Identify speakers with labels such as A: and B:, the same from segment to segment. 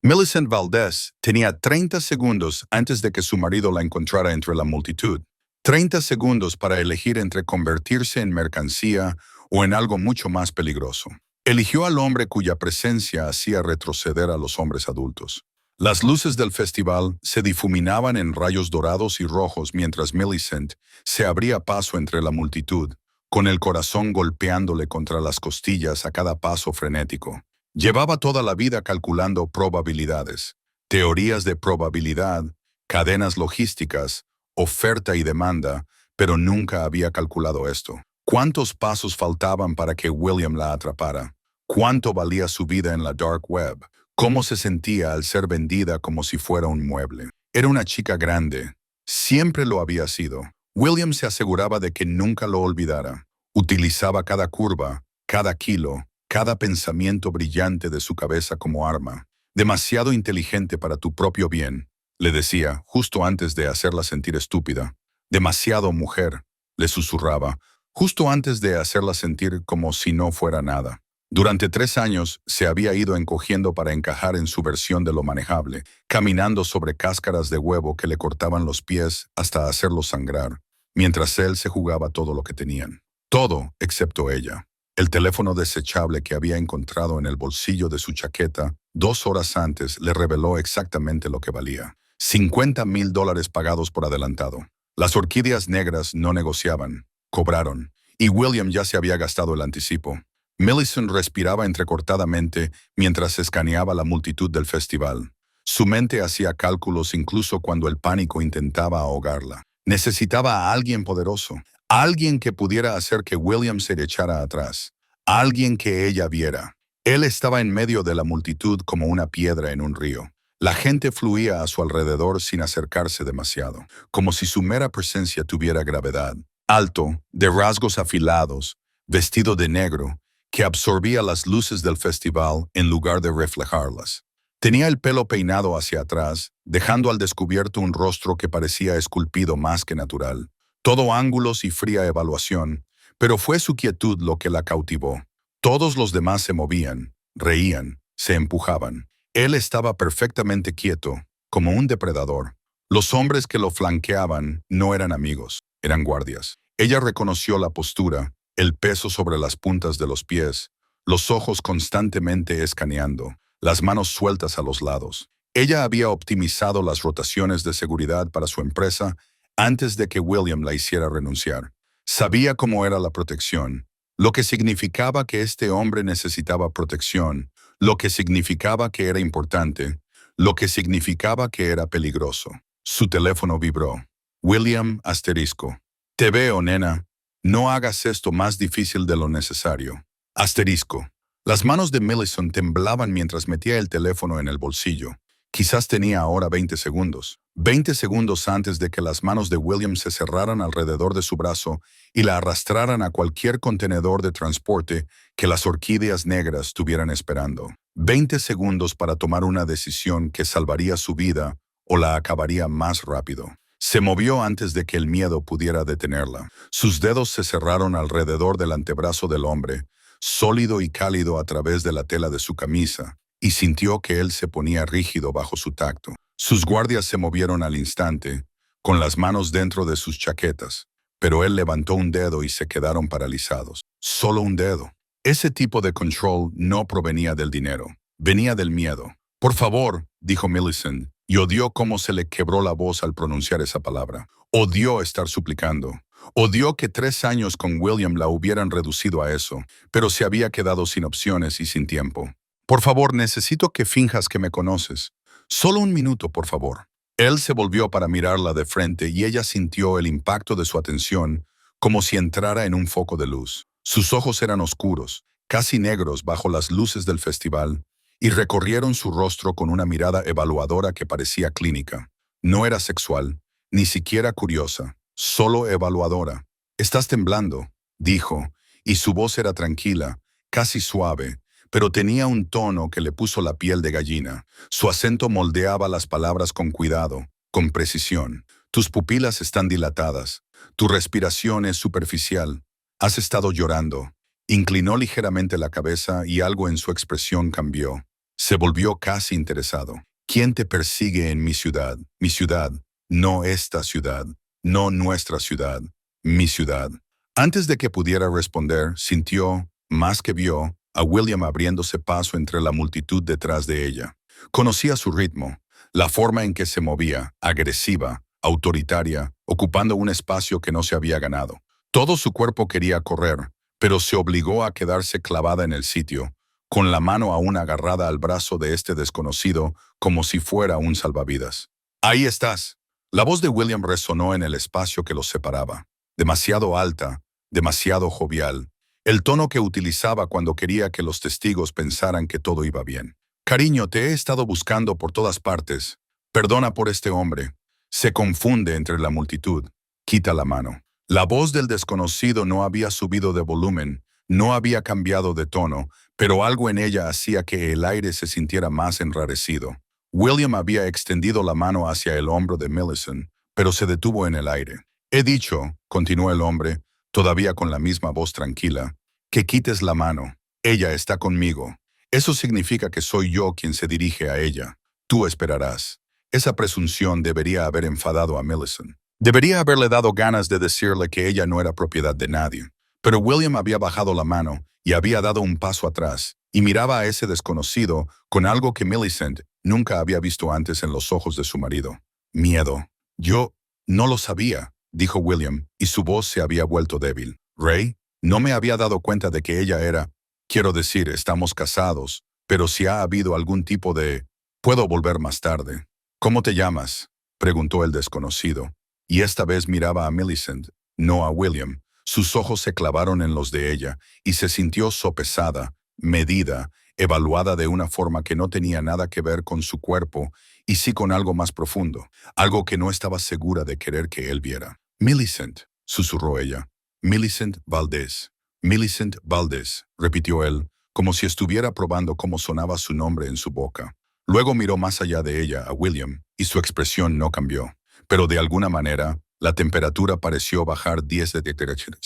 A: Millicent Valdez tenía 30 segundos antes de que su marido la encontrara entre la multitud. 30 segundos para elegir entre convertirse en mercancía o en algo mucho más peligroso. Eligió al hombre cuya presencia hacía retroceder a los hombres adultos. Las luces del festival se difuminaban en rayos dorados y rojos mientras Millicent se abría paso entre la multitud, con el corazón golpeándole contra las costillas a cada paso frenético. Llevaba toda la vida calculando probabilidades, teorías de probabilidad, cadenas logísticas, oferta y demanda, pero nunca había calculado esto. ¿Cuántos pasos faltaban para que William la atrapara? ¿Cuánto valía su vida en la dark web? ¿Cómo se sentía al ser vendida como si fuera un mueble? Era una chica grande. Siempre lo había sido. William se aseguraba de que nunca lo olvidara. Utilizaba cada curva, cada kilo, cada pensamiento brillante de su cabeza como arma. Demasiado inteligente para tu propio bien, le decía, justo antes de hacerla sentir estúpida. Demasiado mujer, le susurraba, justo antes de hacerla sentir como si no fuera nada. Durante 3 años se había ido encogiendo para encajar en su versión de lo manejable, caminando sobre cáscaras de huevo que le cortaban los pies hasta hacerlos sangrar, mientras él se jugaba todo lo que tenían. Todo excepto ella. El teléfono desechable que había encontrado en el bolsillo de su chaqueta 2 horas antes le reveló exactamente lo que valía. $50,000 pagados por adelantado. Las orquídeas negras no negociaban, cobraron, y William ya se había gastado el anticipo. Millicent respiraba entrecortadamente mientras escaneaba la multitud del festival. Su mente hacía cálculos incluso cuando el pánico intentaba ahogarla. Necesitaba a alguien poderoso, alguien que pudiera hacer que William se echara atrás, alguien que ella viera. Él estaba en medio de la multitud como una piedra en un río. La gente fluía a su alrededor sin acercarse demasiado, como si su mera presencia tuviera gravedad. Alto, de rasgos afilados, vestido de negro, que absorbía las luces del festival en lugar de reflejarlas. Tenía el pelo peinado hacia atrás, dejando al descubierto un rostro que parecía esculpido más que natural. Todo ángulos y fría evaluación, pero fue su quietud lo que la cautivó. Todos los demás se movían, reían, se empujaban. Él estaba perfectamente quieto, como un depredador. Los hombres que lo flanqueaban no eran amigos, eran guardias. Ella reconoció la postura, el peso sobre las puntas de los pies, los ojos constantemente escaneando, las manos sueltas a los lados. Ella había optimizado las rotaciones de seguridad para su empresa antes de que William la hiciera renunciar. Sabía cómo era la protección, lo que significaba que este hombre necesitaba protección, lo que significaba que era importante, lo que significaba que era peligroso. Su teléfono vibró. William asterisco. Te veo, nena. No hagas esto más difícil de lo necesario. Asterisco. Las manos de Millicent temblaban mientras metía el teléfono en el bolsillo. Quizás tenía ahora 20 segundos. 20 segundos antes de que las manos de William se cerraran alrededor de su brazo y la arrastraran a cualquier contenedor de transporte que las orquídeas negras estuvieran esperando. 20 segundos para tomar una decisión que salvaría su vida o la acabaría más rápido. Se movió antes de que el miedo pudiera detenerla. Sus dedos se cerraron alrededor del antebrazo del hombre, sólido y cálido a través de la tela de su camisa, y sintió que él se ponía rígido bajo su tacto. Sus guardias se movieron al instante, con las manos dentro de sus chaquetas, pero él levantó un dedo y se quedaron paralizados. Solo un dedo. Ese tipo de control no provenía del dinero, venía del miedo. Por favor, dijo Millicent, y odió cómo se le quebró la voz al pronunciar esa palabra. Odió estar suplicando. Odió que 3 años con William la hubieran reducido a eso, pero se había quedado sin opciones y sin tiempo. Por favor, necesito que finjas que me conoces. Solo un minuto, por favor. Él se volvió para mirarla de frente y ella sintió el impacto de su atención como si entrara en un foco de luz. Sus ojos eran oscuros, casi negros bajo las luces del festival, y recorrieron su rostro con una mirada evaluadora que parecía clínica. No era sexual, ni siquiera curiosa, solo evaluadora. «Estás temblando», dijo, y su voz era tranquila, casi suave, pero tenía un tono que le puso la piel de gallina. Su acento moldeaba las palabras con cuidado, con precisión. «Tus pupilas están dilatadas, tu respiración es superficial, has estado llorando». Inclinó ligeramente la cabeza y algo en su expresión cambió. Se volvió casi interesado. ¿Quién te persigue en mi ciudad? Mi ciudad, no esta ciudad, no nuestra ciudad, mi ciudad. Antes de que pudiera responder, sintió, más que vio, a William abriéndose paso entre la multitud detrás de ella. Conocía su ritmo, la forma en que se movía, agresiva, autoritaria, ocupando un espacio que no se había ganado. Todo su cuerpo quería correr, pero se obligó a quedarse clavada en el sitio, con la mano aún agarrada al brazo de este desconocido como si fuera un salvavidas. «Ahí estás». La voz de William resonó en el espacio que los separaba. Demasiado alta, demasiado jovial. El tono que utilizaba cuando quería que los testigos pensaran que todo iba bien. «Cariño, te he estado buscando por todas partes. Perdona por este hombre». Se confunde entre la multitud. Quita la mano. La voz del desconocido no había subido de volumen, no había cambiado de tono, pero algo en ella hacía que el aire se sintiera más enrarecido. William había extendido la mano hacia el hombro de Millicent, pero se detuvo en el aire. «He dicho», continuó el hombre, todavía con la misma voz tranquila, «que quites la mano. Ella está conmigo. Eso significa que soy yo quien se dirige a ella. Tú esperarás». Esa presunción debería haber enfadado a Millicent. Debería haberle dado ganas de decirle que ella no era propiedad de nadie. Pero William había bajado la mano y había dado un paso atrás, y miraba a ese desconocido con algo que Millicent nunca había visto antes en los ojos de su marido. Miedo. «Yo no lo sabía», dijo William, y su voz se había vuelto débil. «Ray, no me había dado cuenta de que ella era... Quiero decir, estamos casados, pero si ha habido algún tipo de... Puedo volver más tarde». «¿Cómo te llamas?», preguntó el desconocido, y esta vez miraba a Millicent, no a William. Sus ojos se clavaron en los de ella, y se sintió sopesada, medida, evaluada de una forma que no tenía nada que ver con su cuerpo, y sí con algo más profundo, algo que no estaba segura de querer que él viera. «Millicent», susurró ella. «Millicent Valdés». «Millicent Valdés», repitió él, como si estuviera probando cómo sonaba su nombre en su boca. Luego miró más allá de ella a William, y su expresión no cambió. Pero de alguna manera, la temperatura pareció bajar 10 de temperatura.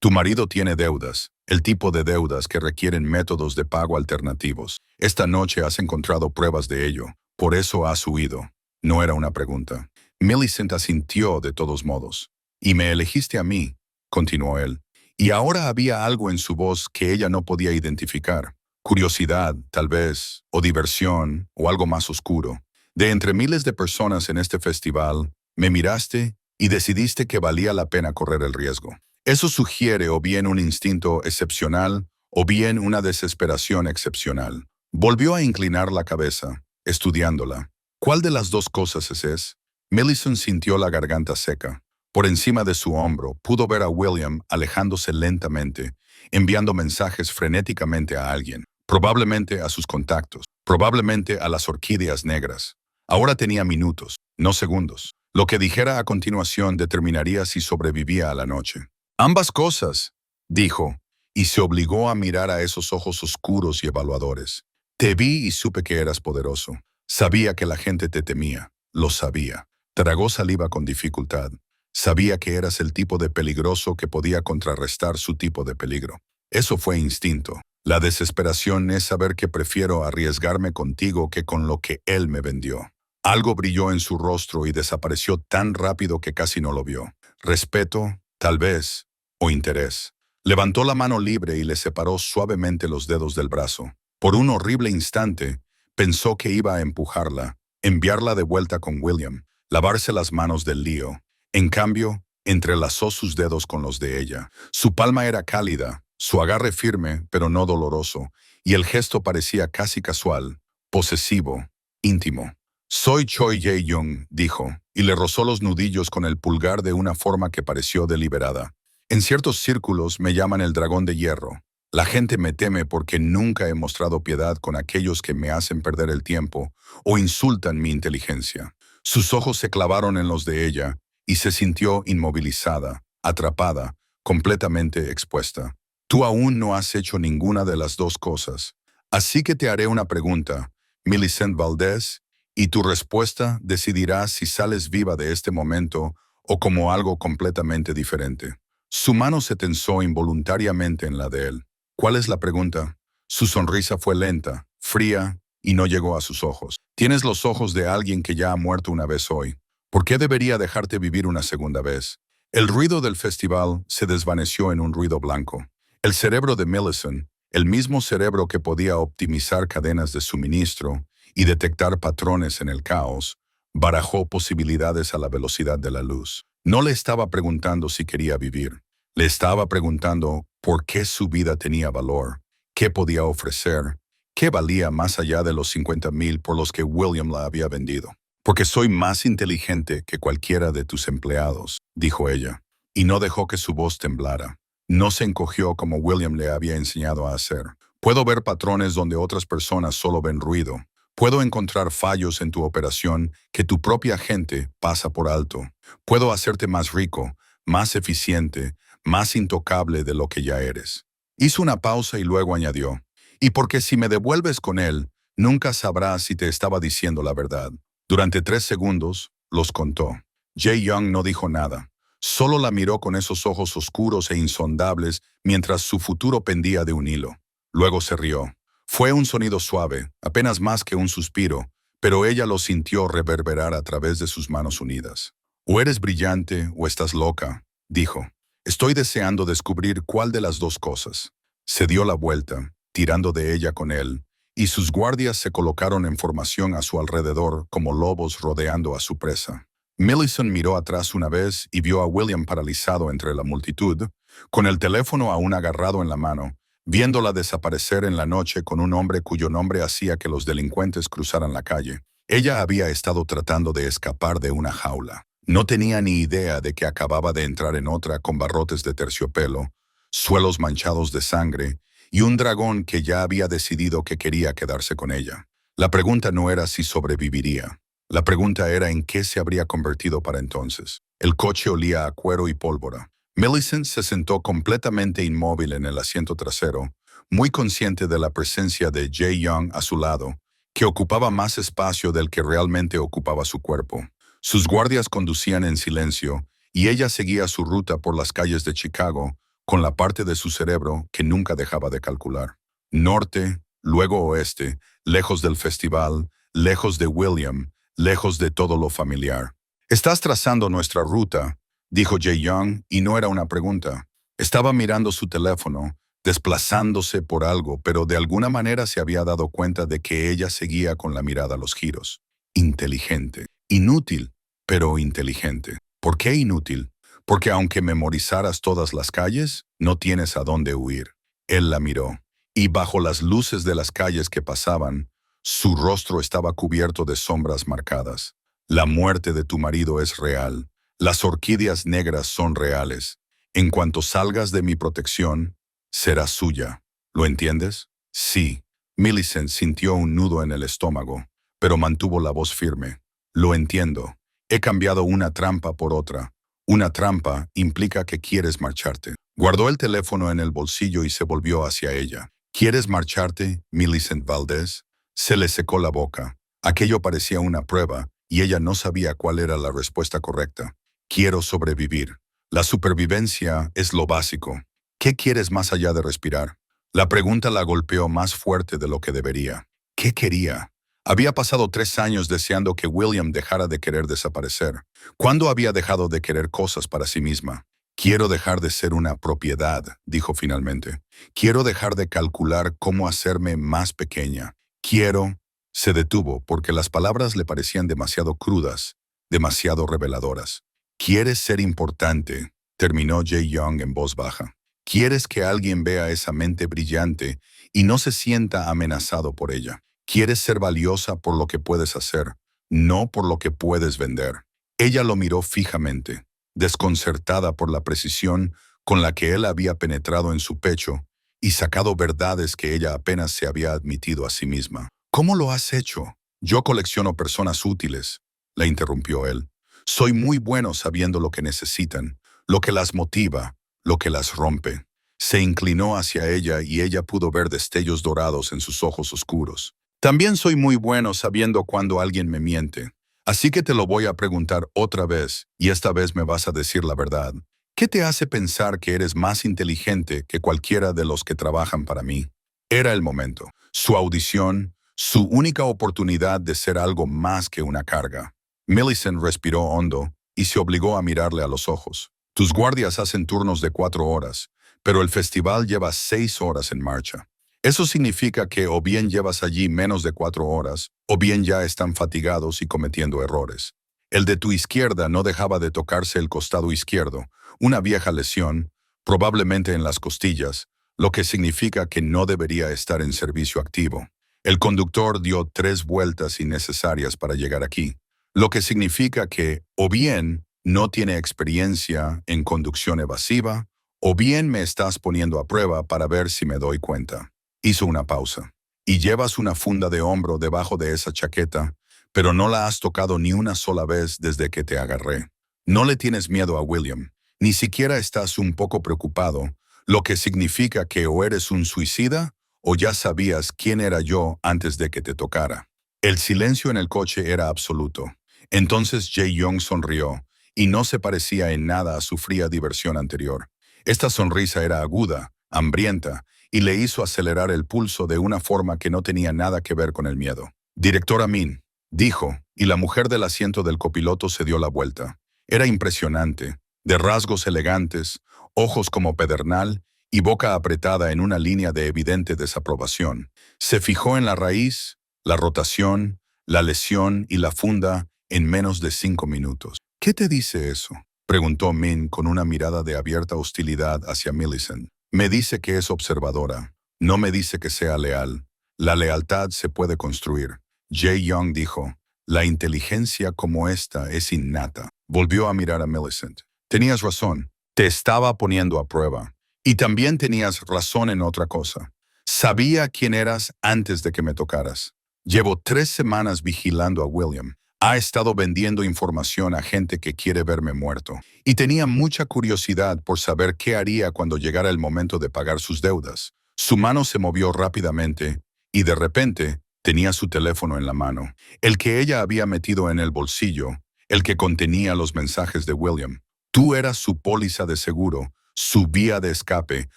A: «Tu marido tiene deudas, el tipo de deudas que requieren métodos de pago alternativos. Esta noche has encontrado pruebas de ello, por eso has huido». No era una pregunta. Millicent asintió de todos modos. «Y me elegiste a mí», continuó él. Y ahora había algo en su voz que ella no podía identificar. Curiosidad, tal vez, o diversión, o algo más oscuro. «De entre miles de personas en este festival, me miraste y decidiste que valía la pena correr el riesgo. Eso sugiere o bien un instinto excepcional o bien una desesperación excepcional». Volvió a inclinar la cabeza, estudiándola. «¿Cuál de las dos cosas es?» Millicent sintió la garganta seca. Por encima de su hombro pudo ver a William alejándose lentamente, enviando mensajes frenéticamente a alguien, probablemente a sus contactos, probablemente a las orquídeas negras. Ahora tenía minutos, no segundos. Lo que dijera a continuación determinaría si sobrevivía a la noche. «Ambas cosas», dijo, y se obligó a mirar a esos ojos oscuros y evaluadores. «Te vi y supe que eras poderoso. Sabía que la gente te temía. Lo sabía». Tragó saliva con dificultad. Sabía que eras el tipo de peligroso que podía contrarrestar su tipo de peligro. Eso fue instinto. La desesperación es saber que prefiero arriesgarme contigo que con lo que él me vendió. Algo brilló en su rostro y desapareció tan rápido que casi no lo vio. Respeto, tal vez, o interés. Levantó la mano libre y le separó suavemente los dedos del brazo. Por un horrible instante, pensó que iba a empujarla, enviarla de vuelta con William, lavarse las manos del lío. En cambio, entrelazó sus dedos con los de ella. Su palma era cálida, su agarre firme, pero no doloroso, y el gesto parecía casi casual, posesivo, íntimo. «Soy Choi Jae-young», dijo, y le rozó los nudillos con el pulgar de una forma que pareció deliberada. «En ciertos círculos me llaman el dragón de hierro. La gente me teme porque nunca he mostrado piedad con aquellos que me hacen perder el tiempo o insultan mi inteligencia». Sus ojos se clavaron en los de ella, y se sintió inmovilizada, atrapada, completamente expuesta. «Tú aún no has hecho ninguna de las dos cosas. Así que te haré una pregunta, Millicent Valdés, y tu respuesta decidirá si sales viva de este momento o como algo completamente diferente». Su mano se tensó involuntariamente en la de él. «¿Cuál es la pregunta?». Su sonrisa fue lenta, fría, y no llegó a sus ojos. Tienes los ojos de alguien que ya ha muerto una vez hoy. ¿Por qué debería dejarte vivir una segunda vez? El ruido del festival se desvaneció en un ruido blanco. El cerebro de Millicent, el mismo cerebro que podía optimizar cadenas de suministro y detectar patrones en el caos, barajó posibilidades a la velocidad de la luz. No le estaba preguntando si quería vivir. Le estaba preguntando por qué su vida tenía valor, qué podía ofrecer, qué valía más allá de los 50,000 por los que William la había vendido. Porque soy más inteligente que cualquiera de tus empleados, dijo ella, y no dejó que su voz temblara. No se encogió como William le había enseñado a hacer. Puedo ver patrones donde otras personas solo ven ruido. Puedo encontrar fallos en tu operación que tu propia gente pasa por alto. Puedo hacerte más rico, más eficiente, más intocable de lo que ya eres. Hizo una pausa y luego añadió, y porque si me devuelves con él, nunca sabrás si te estaba diciendo la verdad. Durante 3 segundos, los contó. Jae Young no dijo nada. Solo la miró con esos ojos oscuros e insondables mientras su futuro pendía de un hilo. Luego se rió. Fue un sonido suave, apenas más que un suspiro, pero ella lo sintió reverberar a través de sus manos unidas. O eres brillante o estás loca, dijo. Estoy deseando descubrir cuál de las dos cosas. Se dio la vuelta, tirando de ella con él, y sus guardias se colocaron en formación a su alrededor como lobos rodeando a su presa. Millicent miró atrás una vez y vio a William paralizado entre la multitud, con el teléfono aún agarrado en la mano, viéndola desaparecer en la noche con un hombre cuyo nombre hacía que los delincuentes cruzaran la calle. Ella había estado tratando de escapar de una jaula. No tenía ni idea de que acababa de entrar en otra con barrotes de terciopelo, suelos manchados de sangre y un dragón que ya había decidido que quería quedarse con ella. La pregunta no era si sobreviviría. La pregunta era en qué se habría convertido para entonces. El coche olía a cuero y pólvora. Millicent se sentó completamente inmóvil en el asiento trasero, muy consciente de la presencia de Jae Young a su lado, que ocupaba más espacio del que realmente ocupaba su cuerpo. Sus guardias conducían en silencio, y ella seguía su ruta por las calles de Chicago, con la parte de su cerebro que nunca dejaba de calcular. Norte, luego oeste, lejos del festival, lejos de William, lejos de todo lo familiar. «Estás trazando nuestra ruta», dijo Jae Young, y no era una pregunta. Estaba mirando su teléfono, desplazándose por algo, pero de alguna manera se había dado cuenta de que ella seguía con la mirada a los giros. Inteligente. Inútil, pero inteligente. ¿Por qué inútil? Porque aunque memorizaras todas las calles, no tienes a dónde huir. Él la miró, y bajo las luces de las calles que pasaban, su rostro estaba cubierto de sombras marcadas. La muerte de tu marido es real. Las orquídeas negras son reales. En cuanto salgas de mi protección, será suya. ¿Lo entiendes? Sí. Millicent sintió un nudo en el estómago, pero mantuvo la voz firme. Lo entiendo. He cambiado una trampa por otra. Una trampa implica que quieres marcharte. Guardó el teléfono en el bolsillo y se volvió hacia ella. ¿Quieres marcharte, Millicent Valdez? Se le secó la boca. Aquello parecía una prueba, y ella no sabía cuál era la respuesta correcta. Quiero sobrevivir. La supervivencia es lo básico. ¿Qué quieres más allá de respirar? La pregunta la golpeó más fuerte de lo que debería. ¿Qué quería? Había pasado 3 años deseando que William dejara de querer desaparecer. ¿Cuándo había dejado de querer cosas para sí misma? Quiero dejar de ser una propiedad, dijo finalmente. Quiero dejar de calcular cómo hacerme más pequeña. Quiero... Se detuvo porque las palabras le parecían demasiado crudas, demasiado reveladoras. «Quieres ser importante», terminó Jae Young en voz baja. «Quieres que alguien vea esa mente brillante y no se sienta amenazado por ella. Quieres ser valiosa por lo que puedes hacer, no por lo que puedes vender». Ella lo miró fijamente, desconcertada por la precisión con la que él había penetrado en su pecho y sacado verdades que ella apenas se había admitido a sí misma. «¿Cómo lo has hecho?» «Yo colecciono personas útiles», la interrumpió él. «Soy muy bueno sabiendo lo que necesitan, lo que las motiva, lo que las rompe». Se inclinó hacia ella y ella pudo ver destellos dorados en sus ojos oscuros. «También soy muy bueno sabiendo cuando alguien me miente. Así que te lo voy a preguntar otra vez, y esta vez me vas a decir la verdad. ¿Qué te hace pensar que eres más inteligente que cualquiera de los que trabajan para mí?» Era el momento. Su audición, Su única oportunidad de ser algo más que una carga. Millicent respiró hondo y se obligó a mirarle a los ojos. Tus guardias hacen turnos de 4 horas, pero el festival lleva 6 horas en marcha. Eso significa que o bien llevas allí menos de 4 horas, o bien ya están fatigados y cometiendo errores. El de tu izquierda no dejaba de tocarse el costado izquierdo, una vieja lesión, probablemente en las costillas, lo que significa que no debería estar en servicio activo. El conductor dio 3 vueltas innecesarias para llegar aquí, lo que significa que o bien no tiene experiencia en conducción evasiva, o bien me estás poniendo a prueba para ver si me doy cuenta. Hizo una pausa. Y llevas una funda de hombro debajo de esa chaqueta, pero no la has tocado ni una sola vez desde que te agarré. No le tienes miedo a William, ni siquiera estás un poco preocupado, lo que significa que o eres un suicida o ya sabías quién era yo antes de que te tocara. El silencio en el coche era absoluto. Entonces Jae-young sonrió, y no se parecía en nada a su fría diversión anterior. Esta sonrisa era aguda, hambrienta, y le hizo acelerar el pulso de una forma que no tenía nada que ver con el miedo. Directora Min, dijo, y la mujer del asiento del copiloto se dio la vuelta. Era impresionante, de rasgos elegantes, ojos como pedernal y boca apretada en una línea de evidente desaprobación. Se fijó en la raíz, la rotación, la lesión y la funda en menos de 5 minutos. ¿Qué te dice eso?, preguntó Min con una mirada de abierta hostilidad hacia Millicent. Me dice que es observadora. No me dice que sea leal. La lealtad se puede construir. Jae-young dijo, la inteligencia como esta es innata. Volvió a mirar a Millicent. Tenías razón. Te estaba poniendo a prueba. Y también tenías razón en otra cosa. Sabía quién eras antes de que me tocaras. Llevo 3 semanas vigilando a William. Ha estado vendiendo información a gente que quiere verme muerto. Y tenía mucha curiosidad por saber qué haría cuando llegara el momento de pagar sus deudas. Su mano se movió rápidamente y de repente tenía su teléfono en la mano, el que ella había metido en el bolsillo, el que contenía los mensajes de William. Tú eras su póliza de seguro, su vía de escape,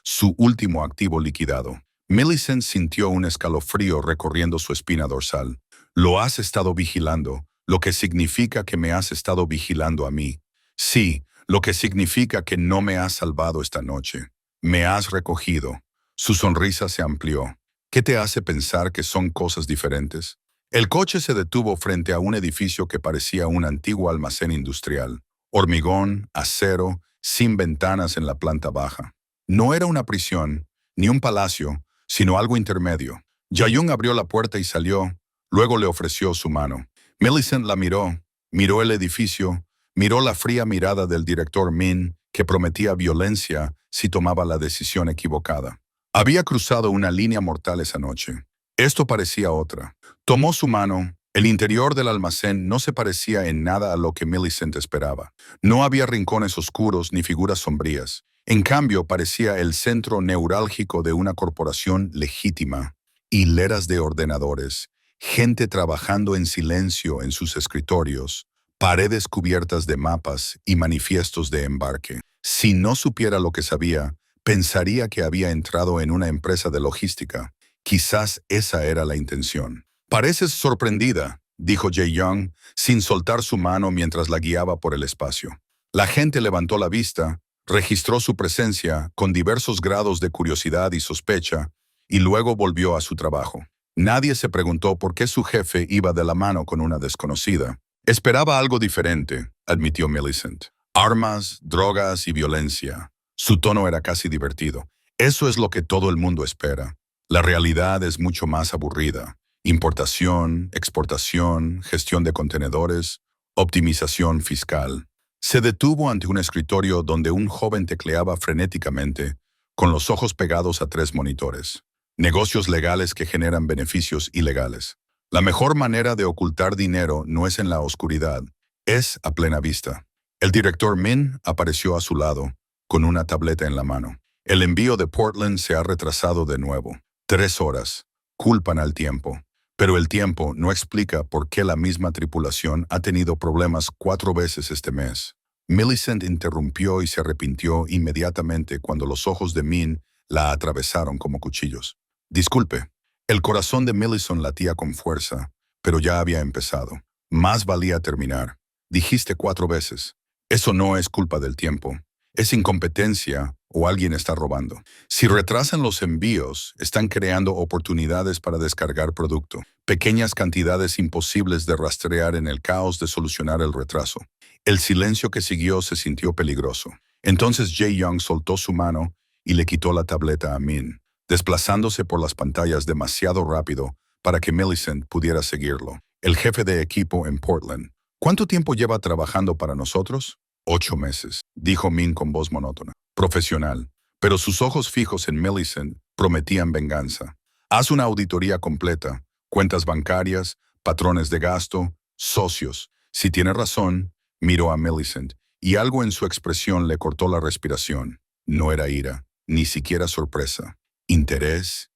A: su último activo liquidado. Millicent sintió un escalofrío recorriendo su espina dorsal. Lo has estado vigilando, lo que significa que me has estado vigilando a mí. Sí, lo que significa que no me has salvado esta noche. Me has recogido. Su sonrisa se amplió. ¿Qué te hace pensar que son cosas diferentes? El coche se detuvo frente a un edificio que parecía un antiguo almacén industrial. Hormigón, acero, sin ventanas en la planta baja. No era una prisión, ni un palacio, sino algo intermedio. Jae-young abrió la puerta y salió, luego le ofreció su mano. Millicent la miró, miró el edificio, miró la fría mirada del director Min, que prometía violencia si tomaba la decisión equivocada. Había cruzado una línea mortal esa noche. Esto parecía otra. Tomó su mano. El interior del almacén no se parecía en nada a lo que Millicent esperaba. No había rincones oscuros ni figuras sombrías. En cambio, parecía el centro neurálgico de una corporación legítima. Hileras de ordenadores, gente trabajando en silencio en sus escritorios, paredes cubiertas de mapas y manifiestos de embarque. Si no supiera lo que sabía, pensaría que había entrado en una empresa de logística. Quizás esa era la intención. Pareces sorprendida, dijo Jae-young, sin soltar su mano mientras la guiaba por el espacio. La gente levantó la vista, registró su presencia con diversos grados de curiosidad y sospecha, y luego volvió a su trabajo. Nadie se preguntó por qué su jefe iba de la mano con una desconocida. Esperaba algo diferente, admitió Millicent. Armas, drogas y violencia. Su tono era casi divertido. Eso es lo que todo el mundo espera. La realidad es mucho más aburrida. Importación, exportación, gestión de contenedores, optimización fiscal. Se detuvo ante un escritorio donde un joven tecleaba frenéticamente, con los ojos pegados a 3 monitores. Negocios legales que generan beneficios ilegales. La mejor manera de ocultar dinero no es en la oscuridad, es a plena vista. El director Min apareció a su lado, con una tableta en la mano. El envío de Portland se ha retrasado de nuevo. 3 horas. Culpan al tiempo. Pero el tiempo no explica por qué la misma tripulación ha tenido problemas 4 veces este mes. Millicent interrumpió y se arrepintió inmediatamente cuando los ojos de Min la atravesaron como cuchillos. Disculpe, El corazón de Millicent latía con fuerza, pero ya había empezado. Más valía terminar. Dijiste 4 veces. Eso no es culpa del tiempo. Es incompetencia o alguien está robando. Si retrasan los envíos, están creando oportunidades para descargar producto. Pequeñas cantidades imposibles de rastrear en el caos de solucionar el retraso. El silencio que siguió se sintió peligroso. Entonces Jae Young soltó su mano y le quitó la tableta a Min, desplazándose por las pantallas demasiado rápido para que Millicent pudiera seguirlo. El jefe de equipo en Portland. ¿Cuánto tiempo lleva trabajando para nosotros? 8 meses, dijo Min con voz monótona. Profesional. Pero sus ojos fijos en Millicent prometían venganza. Haz una auditoría completa. Cuentas bancarias, patrones de gasto, socios. Si tiene razón, miró a Millicent, y algo en su expresión le cortó la respiración. No era ira, ni siquiera sorpresa. Interés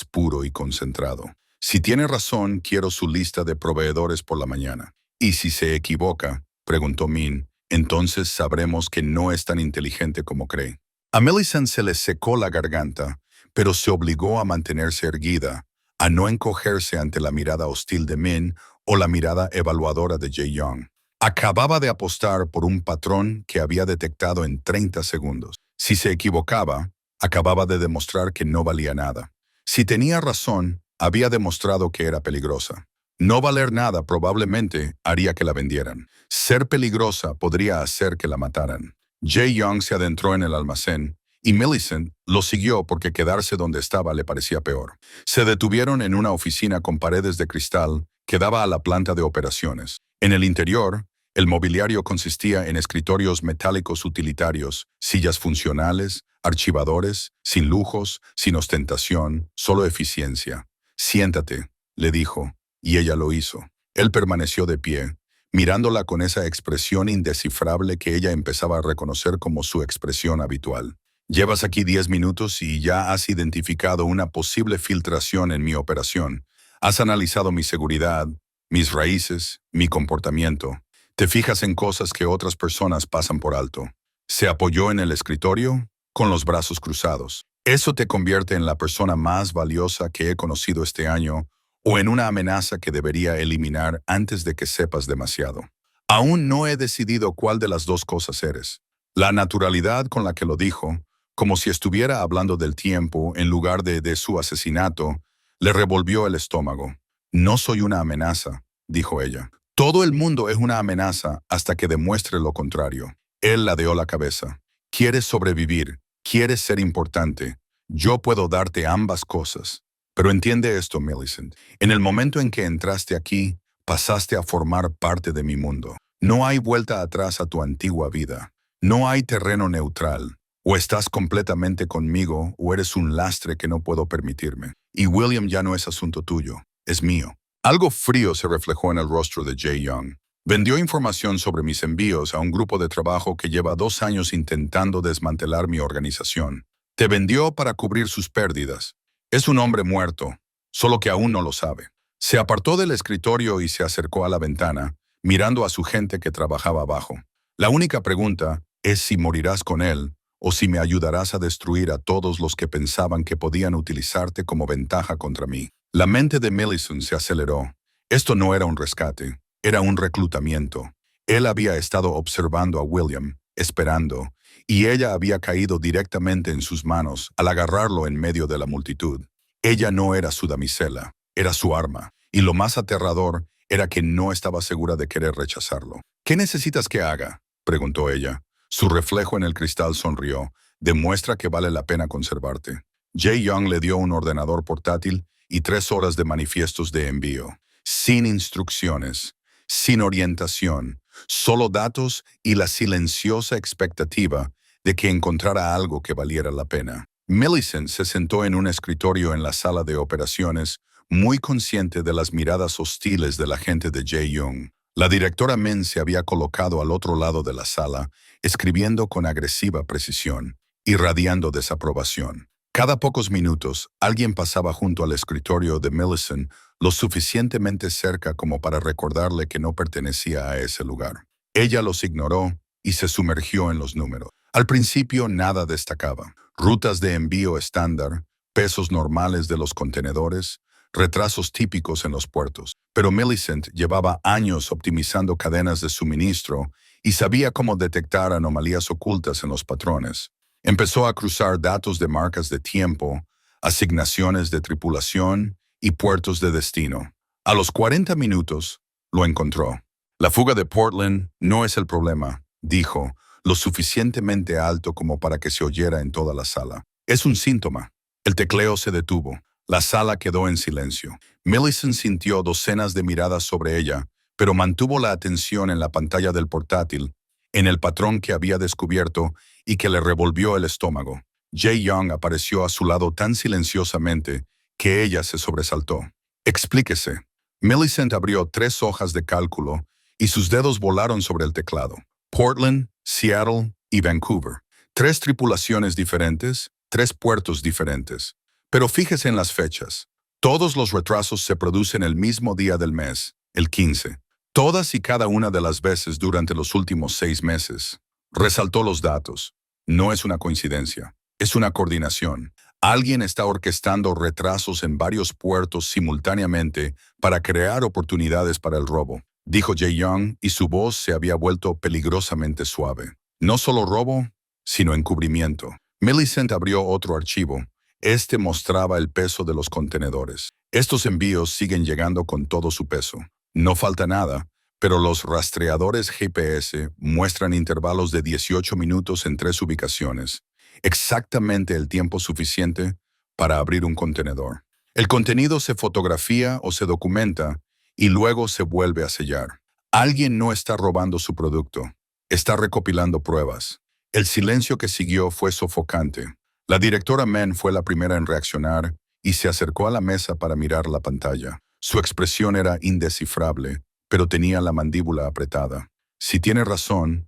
A: puro y concentrado. Si tiene razón, quiero su lista de proveedores por la mañana. Y si se equivoca, preguntó Min, entonces sabremos que no es tan inteligente como cree. A Millicent se le secó la garganta, pero se obligó a mantenerse erguida, a no encogerse ante la mirada hostil de Min o la mirada evaluadora de Jae Young. Acababa de apostar por un patrón que había detectado en 30 segundos. Si se equivocaba, acababa de demostrar que no valía nada. Si tenía razón, había demostrado que era peligrosa. No valer nada probablemente haría que la vendieran. Ser peligrosa podría hacer que la mataran. Jae Young se adentró en el almacén y Millicent lo siguió porque quedarse donde estaba le parecía peor. Se detuvieron en una oficina con paredes de cristal que daba a la planta de operaciones. En el interior, el mobiliario consistía en escritorios metálicos utilitarios, sillas funcionales, archivadores, sin lujos, sin ostentación, solo eficiencia. Siéntate, le dijo, y ella lo hizo. Él permaneció de pie, mirándola con esa expresión indescifrable que ella empezaba a reconocer como su expresión habitual. Llevas aquí 10 minutos y ya has identificado una posible filtración en mi operación. Has analizado mi seguridad, mis raíces, mi comportamiento. Te fijas en cosas que otras personas pasan por alto. Se apoyó en el escritorio, con los brazos cruzados. Eso te convierte en la persona más valiosa que he conocido este año o en una amenaza que debería eliminar antes de que sepas demasiado. Aún no he decidido cuál de las dos cosas eres. La naturalidad con la que lo dijo, como si estuviera hablando del tiempo en lugar de su asesinato, le revolvió el estómago. No soy una amenaza, dijo ella. Todo el mundo es una amenaza hasta que demuestre lo contrario. Él ladeó la cabeza. Quieres sobrevivir, quieres ser importante. Yo puedo darte ambas cosas. Pero entiende esto, Millicent. En el momento en que entraste aquí, pasaste a formar parte de mi mundo. No hay vuelta atrás a tu antigua vida. No hay terreno neutral. O estás completamente conmigo o eres un lastre que no puedo permitirme. Y William ya no es asunto tuyo, es mío. Algo frío se reflejó en el rostro de Jae Young. Vendió información sobre mis envíos a un grupo de trabajo que lleva 2 años intentando desmantelar mi organización. Te vendió para cubrir sus pérdidas. Es un hombre muerto, solo que aún no lo sabe. Se apartó del escritorio y se acercó a la ventana, mirando a su gente que trabajaba abajo. La única pregunta es si morirás con él o si me ayudarás a destruir a todos los que pensaban que podían utilizarte como ventaja contra mí. La mente de Millicent se aceleró. Esto no era un rescate, era un reclutamiento. Él había estado observando a William, esperando, y ella había caído directamente en sus manos al agarrarlo en medio de la multitud. Ella no era su damisela, era su arma, y lo más aterrador era que no estaba segura de querer rechazarlo. ¿Qué necesitas que haga?, preguntó ella. Su reflejo en el cristal sonrió. Demuestra que vale la pena conservarte. Jae Young le dio un ordenador portátil y 3 horas de manifiestos de envío. Sin instrucciones, sin orientación, solo datos y la silenciosa expectativa de que encontrara algo que valiera la pena. Millicent se sentó en un escritorio en la sala de operaciones, muy consciente de las miradas hostiles de la gente de Jae Young. La directora Min se había colocado al otro lado de la sala, escribiendo con agresiva precisión, irradiando desaprobación. Cada pocos minutos, alguien pasaba junto al escritorio de Millicent lo suficientemente cerca como para recordarle que no pertenecía a ese lugar. Ella los ignoró y se sumergió en los números. Al principio nada destacaba. Rutas de envío estándar, pesos normales de los contenedores, retrasos típicos en los puertos. Pero Millicent llevaba años optimizando cadenas de suministro y sabía cómo detectar anomalías ocultas en los patrones. Empezó a cruzar datos de marcas de tiempo, asignaciones de tripulación y puertos de destino. A los 40 minutos, lo encontró. La fuga de Portland no es el problema, dijo, lo suficientemente alto como para que se oyera en toda la sala. Es un síntoma. El tecleo se detuvo. La sala quedó en silencio. Millicent sintió docenas de miradas sobre ella, pero mantuvo la atención en la pantalla del portátil, en el patrón que había descubierto y que le revolvió el estómago. Jae Young apareció a su lado tan silenciosamente que ella se sobresaltó. Explíquese. Millicent abrió 3 hojas de cálculo y sus dedos volaron sobre el teclado. Portland, Seattle y Vancouver. 3 tripulaciones diferentes, 3 puertos diferentes. Pero fíjese en las fechas. Todos los retrasos se producen el mismo día del mes, el 15. Todas y cada una de las veces durante los últimos 6 meses. Resaltó los datos. No es una coincidencia. Es una coordinación. Alguien está orquestando retrasos en varios puertos simultáneamente para crear oportunidades para el robo, dijo Jae Young, y su voz se había vuelto peligrosamente suave. No solo robo, sino encubrimiento. Millicent abrió otro archivo. Este mostraba el peso de los contenedores. Estos envíos siguen llegando con todo su peso. No falta nada, pero los rastreadores GPS muestran intervalos de 18 minutos en 3 ubicaciones. Exactamente el tiempo suficiente para abrir un contenedor. El contenido se fotografía o se documenta y luego se vuelve a sellar. Alguien no está robando su producto, está recopilando pruebas. El silencio que siguió fue sofocante. La directora Men fue la primera en reaccionar y se acercó a la mesa para mirar la pantalla. Su expresión era indescifrable, pero tenía la mandíbula apretada. Si tiene razón,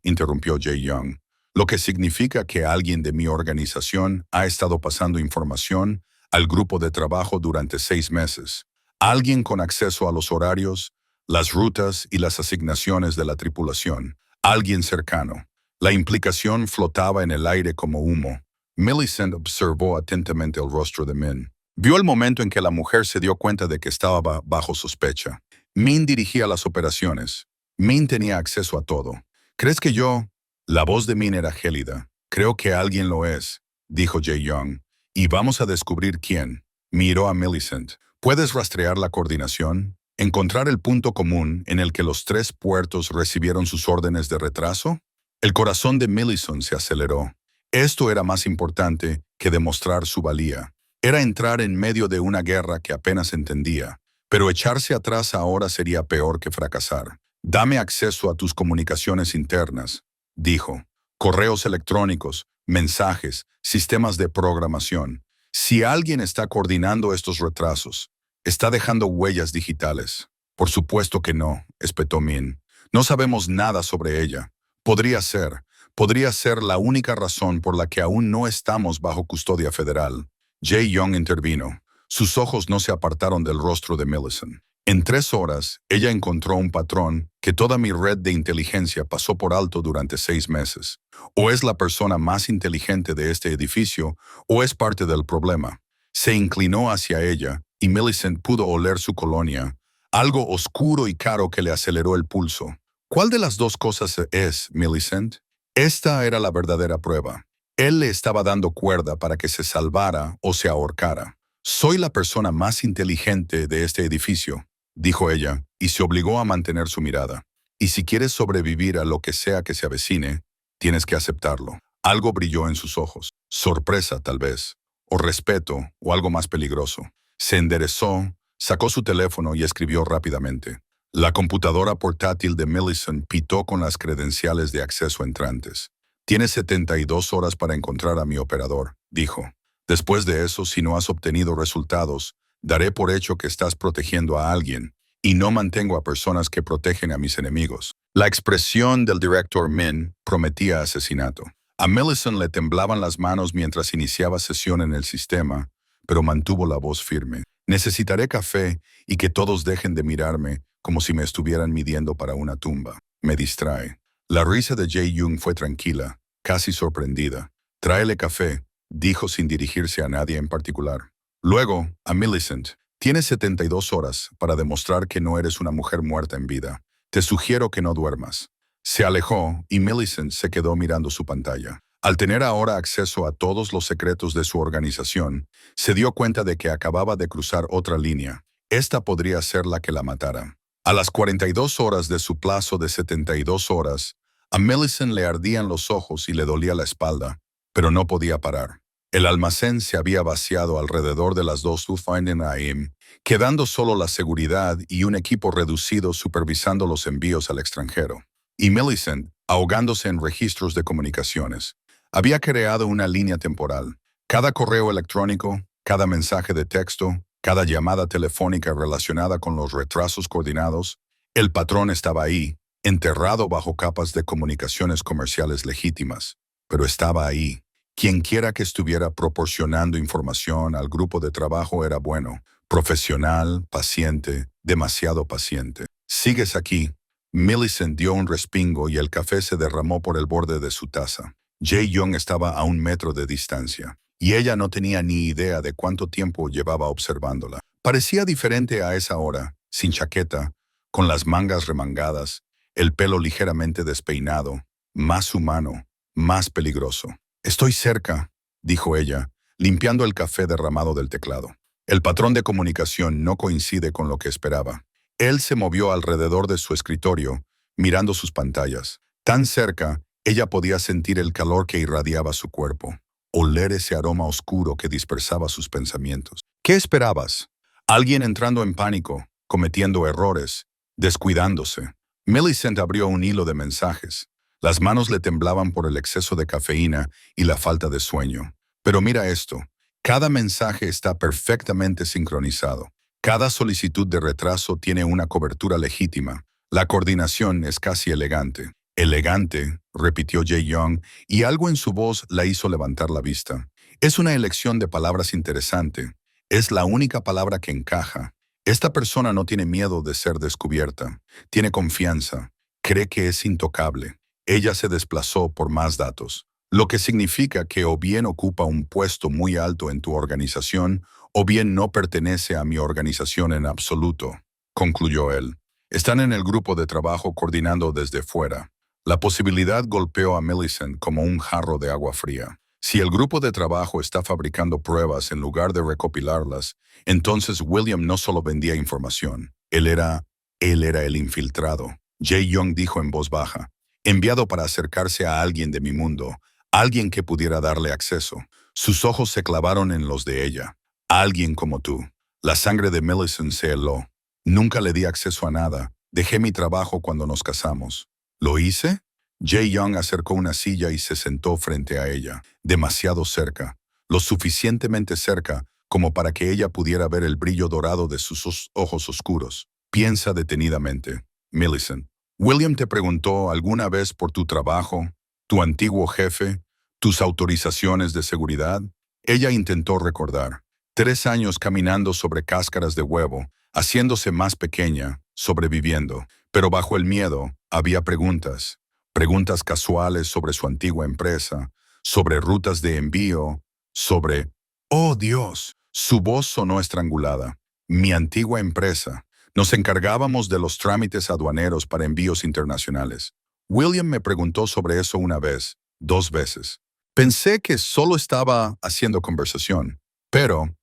A: interrumpió Jae Young. Lo que significa que alguien de mi organización ha estado pasando información al grupo de trabajo durante 6 meses. Alguien con acceso a los horarios, las rutas y las asignaciones de la tripulación. Alguien cercano. La implicación flotaba en el aire como humo. Millicent observó atentamente el rostro de Min. Vio el momento en que la mujer se dio cuenta de que estaba bajo sospecha. Min dirigía las operaciones. Min tenía acceso a todo. ¿Crees que yo? La voz de Min era gélida. Creo que alguien lo es, dijo Jae Young. Y vamos a descubrir quién. Miró a Millicent. ¿Puedes rastrear la coordinación? ¿Encontrar el punto común en el que los 3 puertos recibieron sus órdenes de retraso? El corazón de Millicent se aceleró. Esto era más importante que demostrar su valía. Era entrar en medio de una guerra que apenas entendía. Pero echarse atrás ahora sería peor que fracasar. Dame acceso a tus comunicaciones internas, dijo. Correos electrónicos, mensajes, sistemas de programación. Si alguien está coordinando estos retrasos, está dejando huellas digitales. Por supuesto que no, espetó Min. No sabemos nada sobre ella. Podría ser la única razón por la que aún no estamos bajo custodia federal. Jae Young intervino. Sus ojos no se apartaron del rostro de Millicent. En 3 horas, ella encontró un patrón que toda mi red de inteligencia pasó por alto durante 6 meses. O es la persona más inteligente de este edificio, o es parte del problema. Se inclinó hacia ella, y Millicent pudo oler su colonia, algo oscuro y caro que le aceleró el pulso. ¿Cuál de las 2 cosas es, Millicent? Esta era la verdadera prueba. Él le estaba dando cuerda para que se salvara o se ahorcara. Soy la persona más inteligente de este edificio, dijo ella, y se obligó a mantener su mirada. Y si quieres sobrevivir a lo que sea que se avecine, tienes que aceptarlo. Algo brilló en sus ojos. Sorpresa, tal vez. O respeto, o algo más peligroso. Se enderezó, sacó su teléfono y escribió rápidamente. La computadora portátil de Millicent pitó con las credenciales de acceso entrantes. Tienes 72 horas para encontrar a mi operador, dijo. Después de eso, si no has obtenido resultados, daré por hecho que estás protegiendo a alguien, y no mantengo a personas que protegen a mis enemigos. La expresión del director Min prometía asesinato. A Millicent le temblaban las manos mientras iniciaba sesión en el sistema, pero mantuvo la voz firme. Necesitaré café y que todos dejen de mirarme como si me estuvieran midiendo para una tumba. Me distrae. La risa de Jae Young fue tranquila, casi sorprendida. Tráele café, dijo sin dirigirse a nadie en particular. Luego, a Millicent. Tienes 72 horas para demostrar que no eres una mujer muerta en vida. Te sugiero que no duermas. Se alejó y Millicent se quedó mirando su pantalla. Al tener ahora acceso a todos los secretos de su organización, se dio cuenta de que acababa de cruzar otra línea. Esta podría ser la que la matara. A las 42 horas de su plazo de 72 horas, a Millicent le ardían los ojos y le dolía la espalda, pero no podía parar. El almacén se había vaciado alrededor de las 2:15 a.m., quedando solo la seguridad y un equipo reducido supervisando los envíos al extranjero. Y Millicent, ahogándose en registros de comunicaciones, había creado una línea temporal. Cada correo electrónico, cada mensaje de texto, cada llamada telefónica relacionada con los retrasos coordinados, el patrón estaba ahí, enterrado bajo capas de comunicaciones comerciales legítimas, pero estaba ahí. Quienquiera que estuviera proporcionando información al grupo de trabajo era bueno, profesional, paciente, demasiado paciente. ¿Sigues aquí? Millicent dio un respingo y el café se derramó por el borde de su taza. Jae-young estaba a 1 metro de distancia, y ella no tenía ni idea de cuánto tiempo llevaba observándola. Parecía diferente a esa hora, sin chaqueta, con las mangas remangadas, el pelo ligeramente despeinado, más humano, más peligroso. «Estoy cerca», dijo ella, limpiando el café derramado del teclado. El patrón de comunicación no coincide con lo que esperaba. Él se movió alrededor de su escritorio, mirando sus pantallas. Tan cerca, ella podía sentir el calor que irradiaba su cuerpo, oler ese aroma oscuro que dispersaba sus pensamientos. ¿Qué esperabas? Alguien entrando en pánico, cometiendo errores, descuidándose. Millicent abrió un hilo de mensajes. Las manos le temblaban por el exceso de cafeína y la falta de sueño. Pero mira esto, cada mensaje está perfectamente sincronizado. Cada solicitud de retraso tiene una cobertura legítima. La coordinación es casi elegante. Elegante, repitió Jae-young, y algo en su voz la hizo levantar la vista. Es una elección de palabras interesante. Es la única palabra que encaja. Esta persona no tiene miedo de ser descubierta. Tiene confianza. Cree que es intocable. Ella se desplazó por más datos, lo que significa que o bien ocupa un puesto muy alto en tu organización, o bien no pertenece a mi organización en absoluto, concluyó él. Están en el grupo de trabajo coordinando desde fuera. La posibilidad golpeó a Millicent como un jarro de agua fría. Si el grupo de trabajo está fabricando pruebas en lugar de recopilarlas, entonces William no solo vendía información, él era el infiltrado. Jae-young dijo en voz baja, enviado para acercarse a alguien de mi mundo, alguien que pudiera darle acceso. Sus ojos se clavaron en los de ella. Alguien como tú. La sangre de Millicent se heló. Nunca le di acceso a nada. Dejé mi trabajo cuando nos casamos. ¿Lo hice? Jae-young acercó una silla y se sentó frente a ella, demasiado cerca, lo suficientemente cerca como para que ella pudiera ver el brillo dorado de sus ojos oscuros. Piensa detenidamente, Millicent. ¿William te preguntó alguna vez por tu trabajo, tu antiguo jefe, tus autorizaciones de seguridad? Ella intentó recordar. 3 años caminando sobre cáscaras de huevo, haciéndose más pequeña, sobreviviendo. Pero bajo el miedo había preguntas. Preguntas casuales sobre su antigua empresa, sobre rutas de envío, sobre... ¡Oh, Dios! Su voz sonó estrangulada. Mi antigua empresa. Nos encargábamos de los trámites aduaneros para envíos internacionales. William me preguntó sobre eso una vez, 2 veces. Pensé que solo estaba haciendo conversación, pero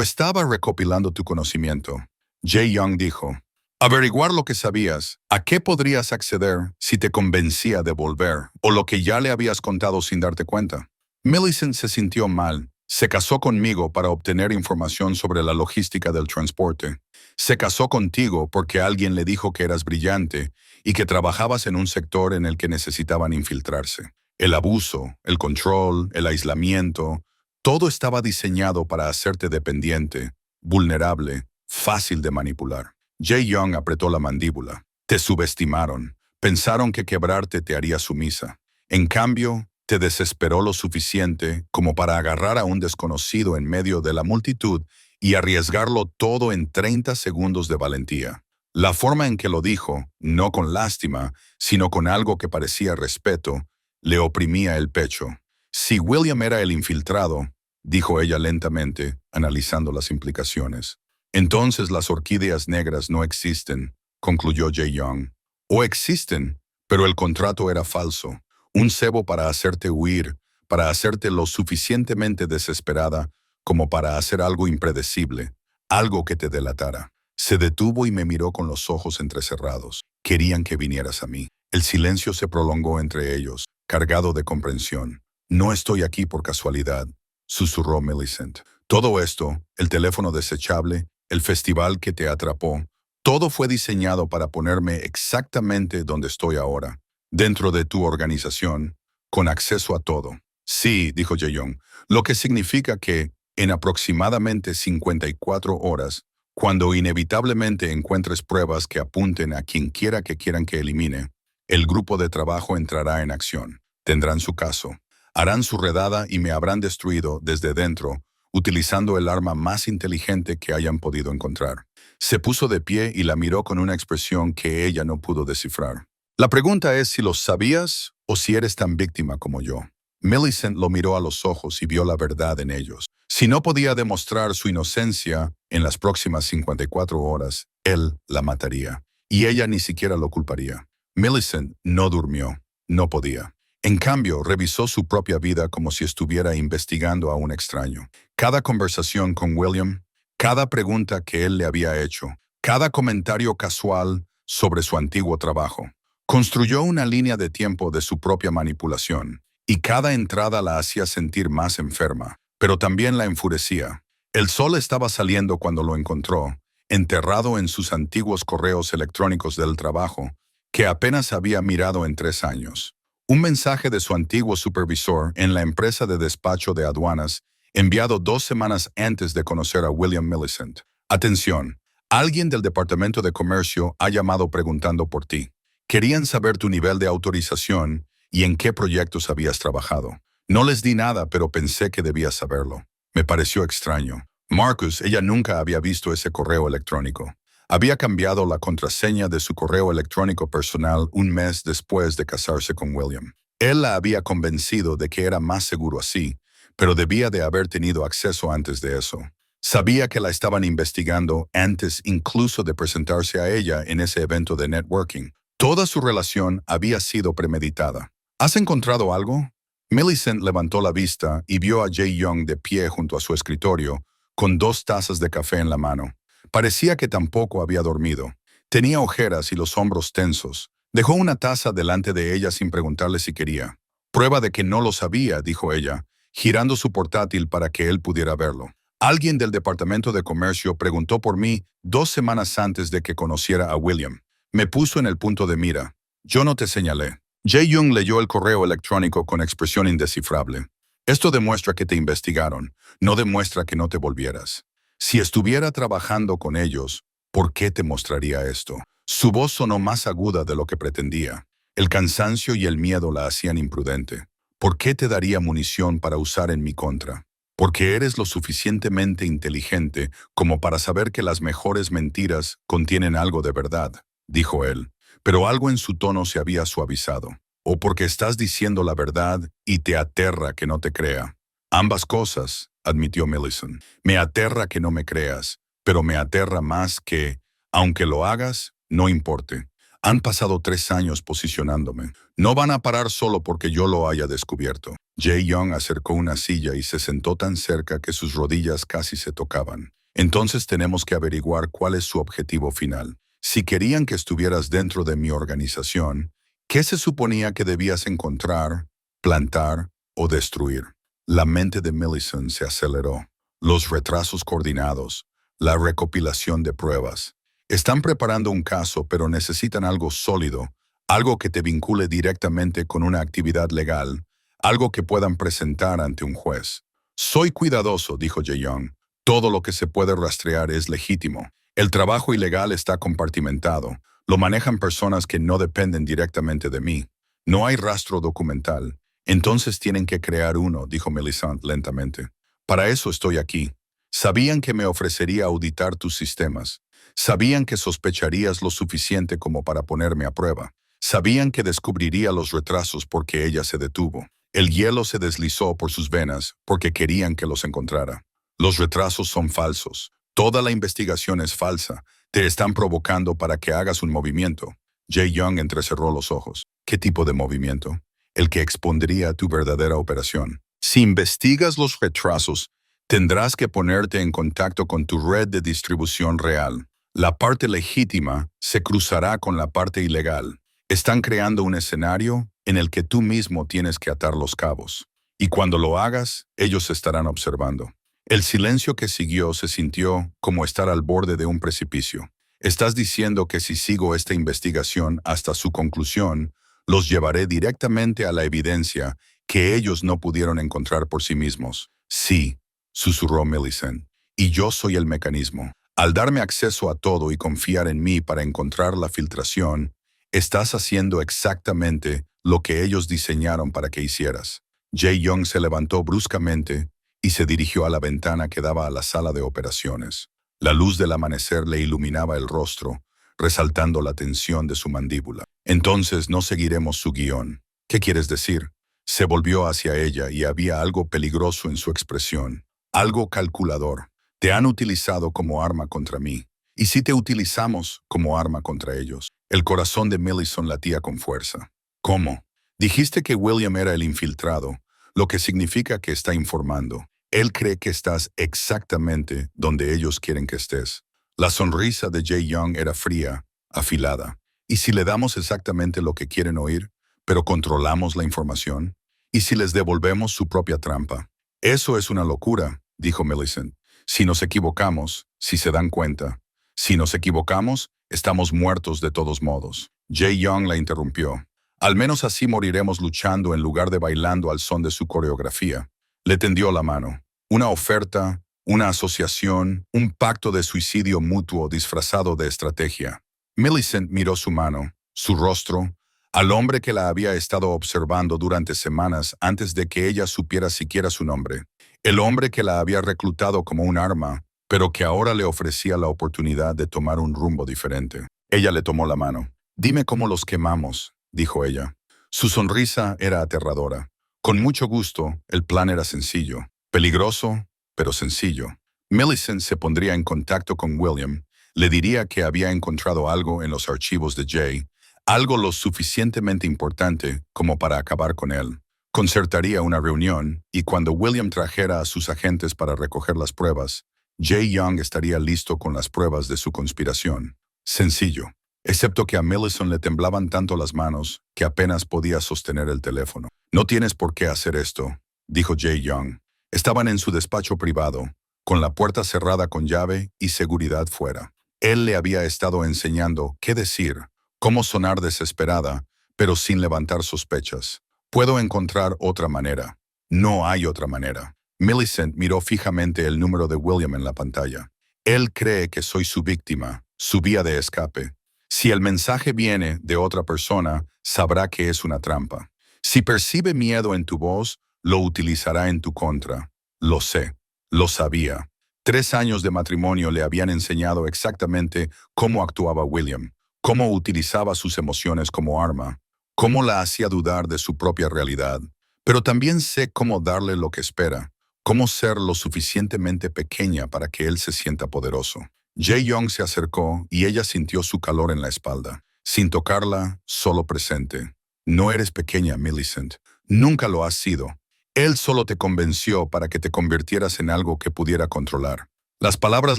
A: estaba recopilando tu conocimiento. Jae-young dijo, averiguar lo que sabías, a qué podrías acceder si te convencía de volver, o lo que ya le habías contado sin darte cuenta. Millicent se sintió mal. Se casó conmigo para obtener información sobre la logística del transporte. Se casó contigo porque alguien le dijo que eras brillante y que trabajabas en un sector en el que necesitaban infiltrarse. El abuso, el control, el aislamiento, todo estaba diseñado para hacerte dependiente, vulnerable, fácil de manipular. Jae-young apretó la mandíbula. Te subestimaron. Pensaron que quebrarte te haría sumisa. En cambio, te desesperó lo suficiente como para agarrar a un desconocido en medio de la multitud y arriesgarlo todo en 30 segundos de valentía. La forma en que lo dijo, no con lástima, sino con algo que parecía respeto, le oprimía el pecho. Si William era el infiltrado, dijo ella lentamente, analizando las implicaciones, entonces las orquídeas negras no existen, concluyó Jae Young. O existen, pero el contrato era falso, un cebo para hacerte huir, para hacerte lo suficientemente desesperada como para hacer algo impredecible, algo que te delatara. Se detuvo y me miró con los ojos entrecerrados. Querían que vinieras a mí. El silencio se prolongó entre ellos, cargado de comprensión. No estoy aquí por casualidad, susurró Millicent. Todo esto, el teléfono desechable, el festival que te atrapó, todo fue diseñado para ponerme exactamente donde estoy ahora, dentro de tu organización, con acceso a todo. Sí, dijo Jae-young, lo que significa que, en aproximadamente 54 horas, cuando inevitablemente encuentres pruebas que apunten a quien quiera que quieran que elimine, el grupo de trabajo entrará en acción. Tendrán su caso. Harán su redada y me habrán destruido desde dentro, utilizando el arma más inteligente que hayan podido encontrar. Se puso de pie y la miró con una expresión que ella no pudo descifrar. La pregunta es si lo sabías o si eres tan víctima como yo. Millicent lo miró a los ojos y vio la verdad en ellos. Si no podía demostrar su inocencia en las próximas 54 horas, él la mataría. Y ella ni siquiera lo culparía. Millicent no durmió. No podía. En cambio, revisó su propia vida como si estuviera investigando a un extraño. Cada conversación con William, cada pregunta que él le había hecho, cada comentario casual sobre su antiguo trabajo. Construyó una línea de tiempo de su propia manipulación, y cada entrada la hacía sentir más enferma, pero también la enfurecía. El sol estaba saliendo cuando lo encontró, enterrado en sus antiguos correos electrónicos del trabajo, que apenas había mirado en 3 años. Un mensaje de su antiguo supervisor en la empresa de despacho de aduanas, enviado 2 semanas antes de conocer a William Millicent. Atención, alguien del Departamento de Comercio ha llamado preguntando por ti. Querían saber tu nivel de autorización y en qué proyectos habías trabajado. No les di nada, pero pensé que debías saberlo. Me pareció extraño. Marcus, ella nunca había visto ese correo electrónico. Había cambiado la contraseña de su correo electrónico personal un mes después de casarse con William. Él la había convencido de que era más seguro así, pero debía de haber tenido acceso antes de eso. Sabía que la estaban investigando antes incluso de presentarse a ella en ese evento de networking. Toda su relación había sido premeditada. ¿Has encontrado algo? Millicent levantó la vista y vio a Jae-young de pie junto a su escritorio, con 2 tazas de café en la mano. Parecía que tampoco había dormido. Tenía ojeras y los hombros tensos. Dejó una taza delante de ella sin preguntarle si quería. Prueba de que no lo sabía, dijo ella, girando su portátil para que él pudiera verlo. Alguien del Departamento de Comercio preguntó por mí 2 semanas antes de que conociera a William. Me puso en el punto de mira. Yo no te señalé. Jae-young leyó el correo electrónico con expresión indescifrable. Esto demuestra que te investigaron, no demuestra que no te volvieras. Si estuviera trabajando con ellos, ¿por qué te mostraría esto? Su voz sonó más aguda de lo que pretendía. El cansancio y el miedo la hacían imprudente. ¿Por qué te daría munición para usar en mi contra? Porque eres lo suficientemente inteligente como para saber que las mejores mentiras contienen algo de verdad, dijo él, pero algo en su tono se había suavizado. O porque estás diciendo la verdad y te aterra que no te crea. Ambas cosas, admitió Millicent. Me aterra que no me creas, pero me aterra más que, aunque lo hagas, no importe. Han pasado 3 años posicionándome. No van a parar solo porque yo lo haya descubierto. Jae-young acercó una silla y se sentó tan cerca que sus rodillas casi se tocaban. Entonces tenemos que averiguar cuál es su objetivo final. Si querían que estuvieras dentro de mi organización, ¿qué se suponía que debías encontrar, plantar o destruir? La mente de Millicent se aceleró. Los retrasos coordinados, la recopilación de pruebas. Están preparando un caso, pero necesitan algo sólido, algo que te vincule directamente con una actividad legal, algo que puedan presentar ante un juez. Soy cuidadoso, dijo Jae-young. Todo lo que se puede rastrear es legítimo. El trabajo ilegal está compartimentado. Lo manejan personas que no dependen directamente de mí. No hay rastro documental. Entonces tienen que crear uno, dijo Millicent lentamente. Para eso estoy aquí. Sabían que me ofrecería auditar tus sistemas. Sabían que sospecharías lo suficiente como para ponerme a prueba. Sabían que descubriría los retrasos porque ella se detuvo. El hielo se deslizó por sus venas porque querían que los encontrara. Los retrasos son falsos. Toda la investigación es falsa. Te están provocando para que hagas un movimiento. Jae Young entrecerró los ojos. ¿Qué tipo de movimiento? El que expondría tu verdadera operación. Si investigas los retrasos, tendrás que ponerte en contacto con tu red de distribución real. La parte legítima se cruzará con la parte ilegal. Están creando un escenario en el que tú mismo tienes que atar los cabos. Y cuando lo hagas, ellos estarán observando. El silencio que siguió se sintió como estar al borde de un precipicio. Estás diciendo que si sigo esta investigación hasta su conclusión, los llevaré directamente a la evidencia que ellos no pudieron encontrar por sí mismos. Sí, susurró Millicent, y yo soy el mecanismo. Al darme acceso a todo y confiar en mí para encontrar la filtración, estás haciendo exactamente lo que ellos diseñaron para que hicieras. Jae Young se levantó bruscamente y se dirigió a la ventana que daba a la sala de operaciones. La luz del amanecer le iluminaba el rostro, resaltando la tensión de su mandíbula. Entonces no seguiremos su guión. ¿Qué quieres decir? Se volvió hacia ella y había algo peligroso en su expresión. Algo calculador. Te han utilizado como arma contra mí. ¿Y si te utilizamos como arma contra ellos? El corazón de Millicent latía con fuerza. ¿Cómo? Dijiste que William era el infiltrado, lo que significa que está informando. Él cree que estás exactamente donde ellos quieren que estés. La sonrisa de Jae Young era fría, afilada. ¿Y si le damos exactamente lo que quieren oír, pero controlamos la información? ¿Y si les devolvemos su propia trampa? Eso es una locura, dijo Millicent. Si nos equivocamos, si se dan cuenta. Si nos equivocamos, estamos muertos de todos modos. Jae Young la interrumpió. Al menos así moriremos luchando en lugar de bailando al son de su coreografía. Le tendió la mano. Una oferta, una asociación, un pacto de suicidio mutuo disfrazado de estrategia. Millicent miró su mano, su rostro, al hombre que la había estado observando durante semanas antes de que ella supiera siquiera su nombre. El hombre que la había reclutado como un arma, pero que ahora le ofrecía la oportunidad de tomar un rumbo diferente. Ella le tomó la mano. «Dime cómo los quemamos», dijo ella. Su sonrisa era aterradora. Con mucho gusto, el plan era sencillo. Peligroso, pero sencillo. Millicent se pondría en contacto con William, le diría que había encontrado algo en los archivos de Jae, algo lo suficientemente importante como para acabar con él. Concertaría una reunión, y cuando William trajera a sus agentes para recoger las pruebas, Jae Young estaría listo con las pruebas de su conspiración. Sencillo. Excepto que a Millicent le temblaban tanto las manos que apenas podía sostener el teléfono. «No tienes por qué hacer esto», dijo Jae Young. Estaban en su despacho privado, con la puerta cerrada con llave y seguridad fuera. Él le había estado enseñando qué decir, cómo sonar desesperada, pero sin levantar sospechas. «Puedo encontrar otra manera». «No hay otra manera». Millicent miró fijamente el número de William en la pantalla. «Él cree que soy su víctima, su vía de escape. Si el mensaje viene de otra persona, sabrá que es una trampa. Si percibe miedo en tu voz, lo utilizará en tu contra. Lo sé, lo sabía». 3 años de matrimonio le habían enseñado exactamente cómo actuaba William, cómo utilizaba sus emociones como arma, cómo la hacía dudar de su propia realidad. Pero también sé cómo darle lo que espera, cómo ser lo suficientemente pequeña para que él se sienta poderoso. Jae Young se acercó y ella sintió su calor en la espalda. Sin tocarla, solo presente. «No eres pequeña, Millicent. Nunca lo has sido. Él solo te convenció para que te convirtieras en algo que pudiera controlar». Las palabras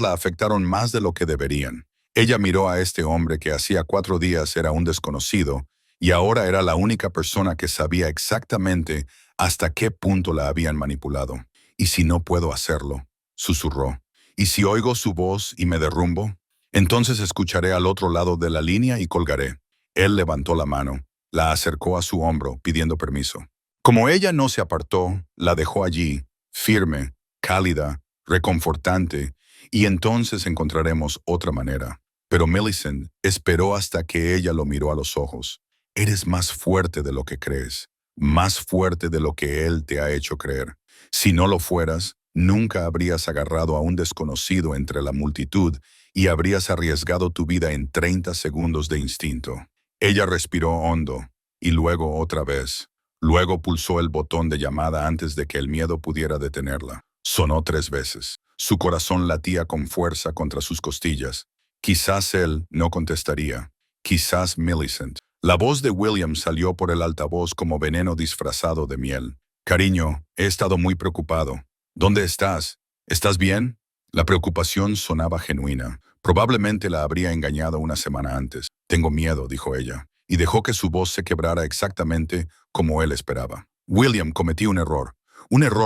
A: la afectaron más de lo que deberían. Ella miró a este hombre que hacía 4 días era un desconocido y ahora era la única persona que sabía exactamente hasta qué punto la habían manipulado. «¿Y si no puedo hacerlo?», susurró. «¿Y si oigo su voz y me derrumbo? Entonces escucharé al otro lado de la línea y colgaré». Él levantó la mano, la acercó a su hombro pidiendo permiso. Como ella no se apartó, la dejó allí, firme, cálida, reconfortante, y entonces encontraremos otra manera. Pero Millicent esperó hasta que ella lo miró a los ojos. «Eres más fuerte de lo que crees, más fuerte de lo que él te ha hecho creer. Si no lo fueras, nunca habrías agarrado a un desconocido entre la multitud y habrías arriesgado tu vida en 30 segundos de instinto». Ella respiró hondo, y luego otra vez. Luego pulsó el botón de llamada antes de que el miedo pudiera detenerla. Sonó 3 veces. Su corazón latía con fuerza contra sus costillas. Quizás él no contestaría. Quizás Millicent. La voz de William salió por el altavoz como veneno disfrazado de miel. Cariño, he estado muy preocupado. ¿Dónde estás? ¿Estás bien? La preocupación sonaba genuina. Probablemente la habría engañado una semana antes. Tengo miedo, dijo ella, y dejó que su voz se quebrara exactamente como él esperaba. William, cometí un error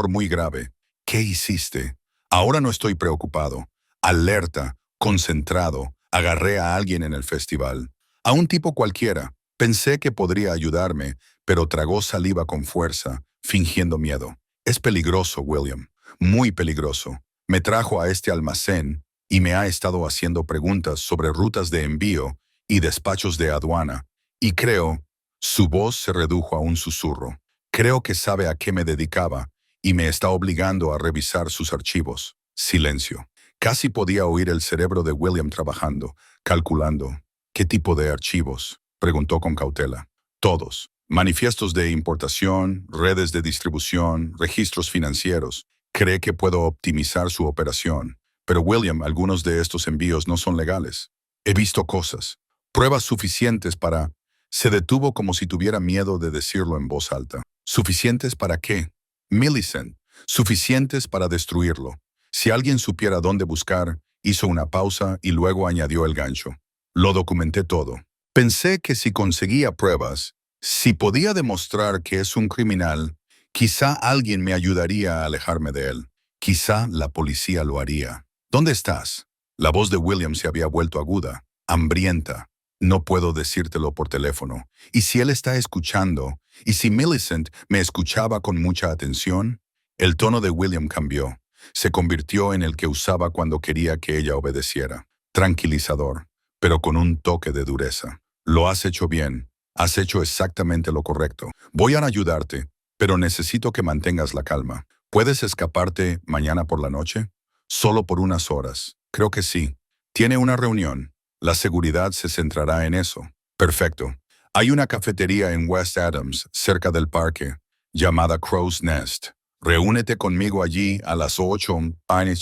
A: muy grave. ¿Qué hiciste? Ahora no estoy preocupado. Alerta, concentrado, agarré a alguien en el festival. A un tipo cualquiera. Pensé que podría ayudarme, pero tragó saliva con fuerza, fingiendo miedo. Es peligroso, William. Muy peligroso. Me trajo a este almacén y me ha estado haciendo preguntas sobre rutas de envío y despachos de aduana. Y creo, su voz se redujo a un susurro. Creo que sabe a qué me dedicaba y me está obligando a revisar sus archivos. Silencio. Casi podía oír el cerebro de William trabajando, calculando. ¿Qué tipo de archivos? Preguntó con cautela. Todos. Manifiestos de importación, redes de distribución, registros financieros. Cree que puedo optimizar su operación. Pero William, algunos de estos envíos no son legales. He visto cosas. Pruebas suficientes para... Se detuvo como si tuviera miedo de decirlo en voz alta. ¿Suficientes para qué? Millicent. Suficientes para destruirlo. Si alguien supiera dónde buscar, hizo una pausa y luego añadió el gancho. Lo documenté todo. Pensé que si conseguía pruebas, si podía demostrar que es un criminal, quizá alguien me ayudaría a alejarme de él. Quizá la policía lo haría. ¿Dónde estás? La voz de William se había vuelto aguda, hambrienta. No puedo decírtelo por teléfono. ¿Y si él está escuchando? ¿Y si Millicent me escuchaba con mucha atención? El tono de William cambió. Se convirtió en el que usaba cuando quería que ella obedeciera. Tranquilizador, pero con un toque de dureza. Lo has hecho bien. Has hecho exactamente lo correcto. Voy a ayudarte, pero necesito que mantengas la calma. ¿Puedes escaparte mañana por la noche? Solo por unas horas. Creo que sí. Tiene una reunión. La seguridad se centrará en eso. Perfecto. Hay una cafetería en West Adams, cerca del parque, llamada Crow's Nest. Reúnete conmigo allí a las 8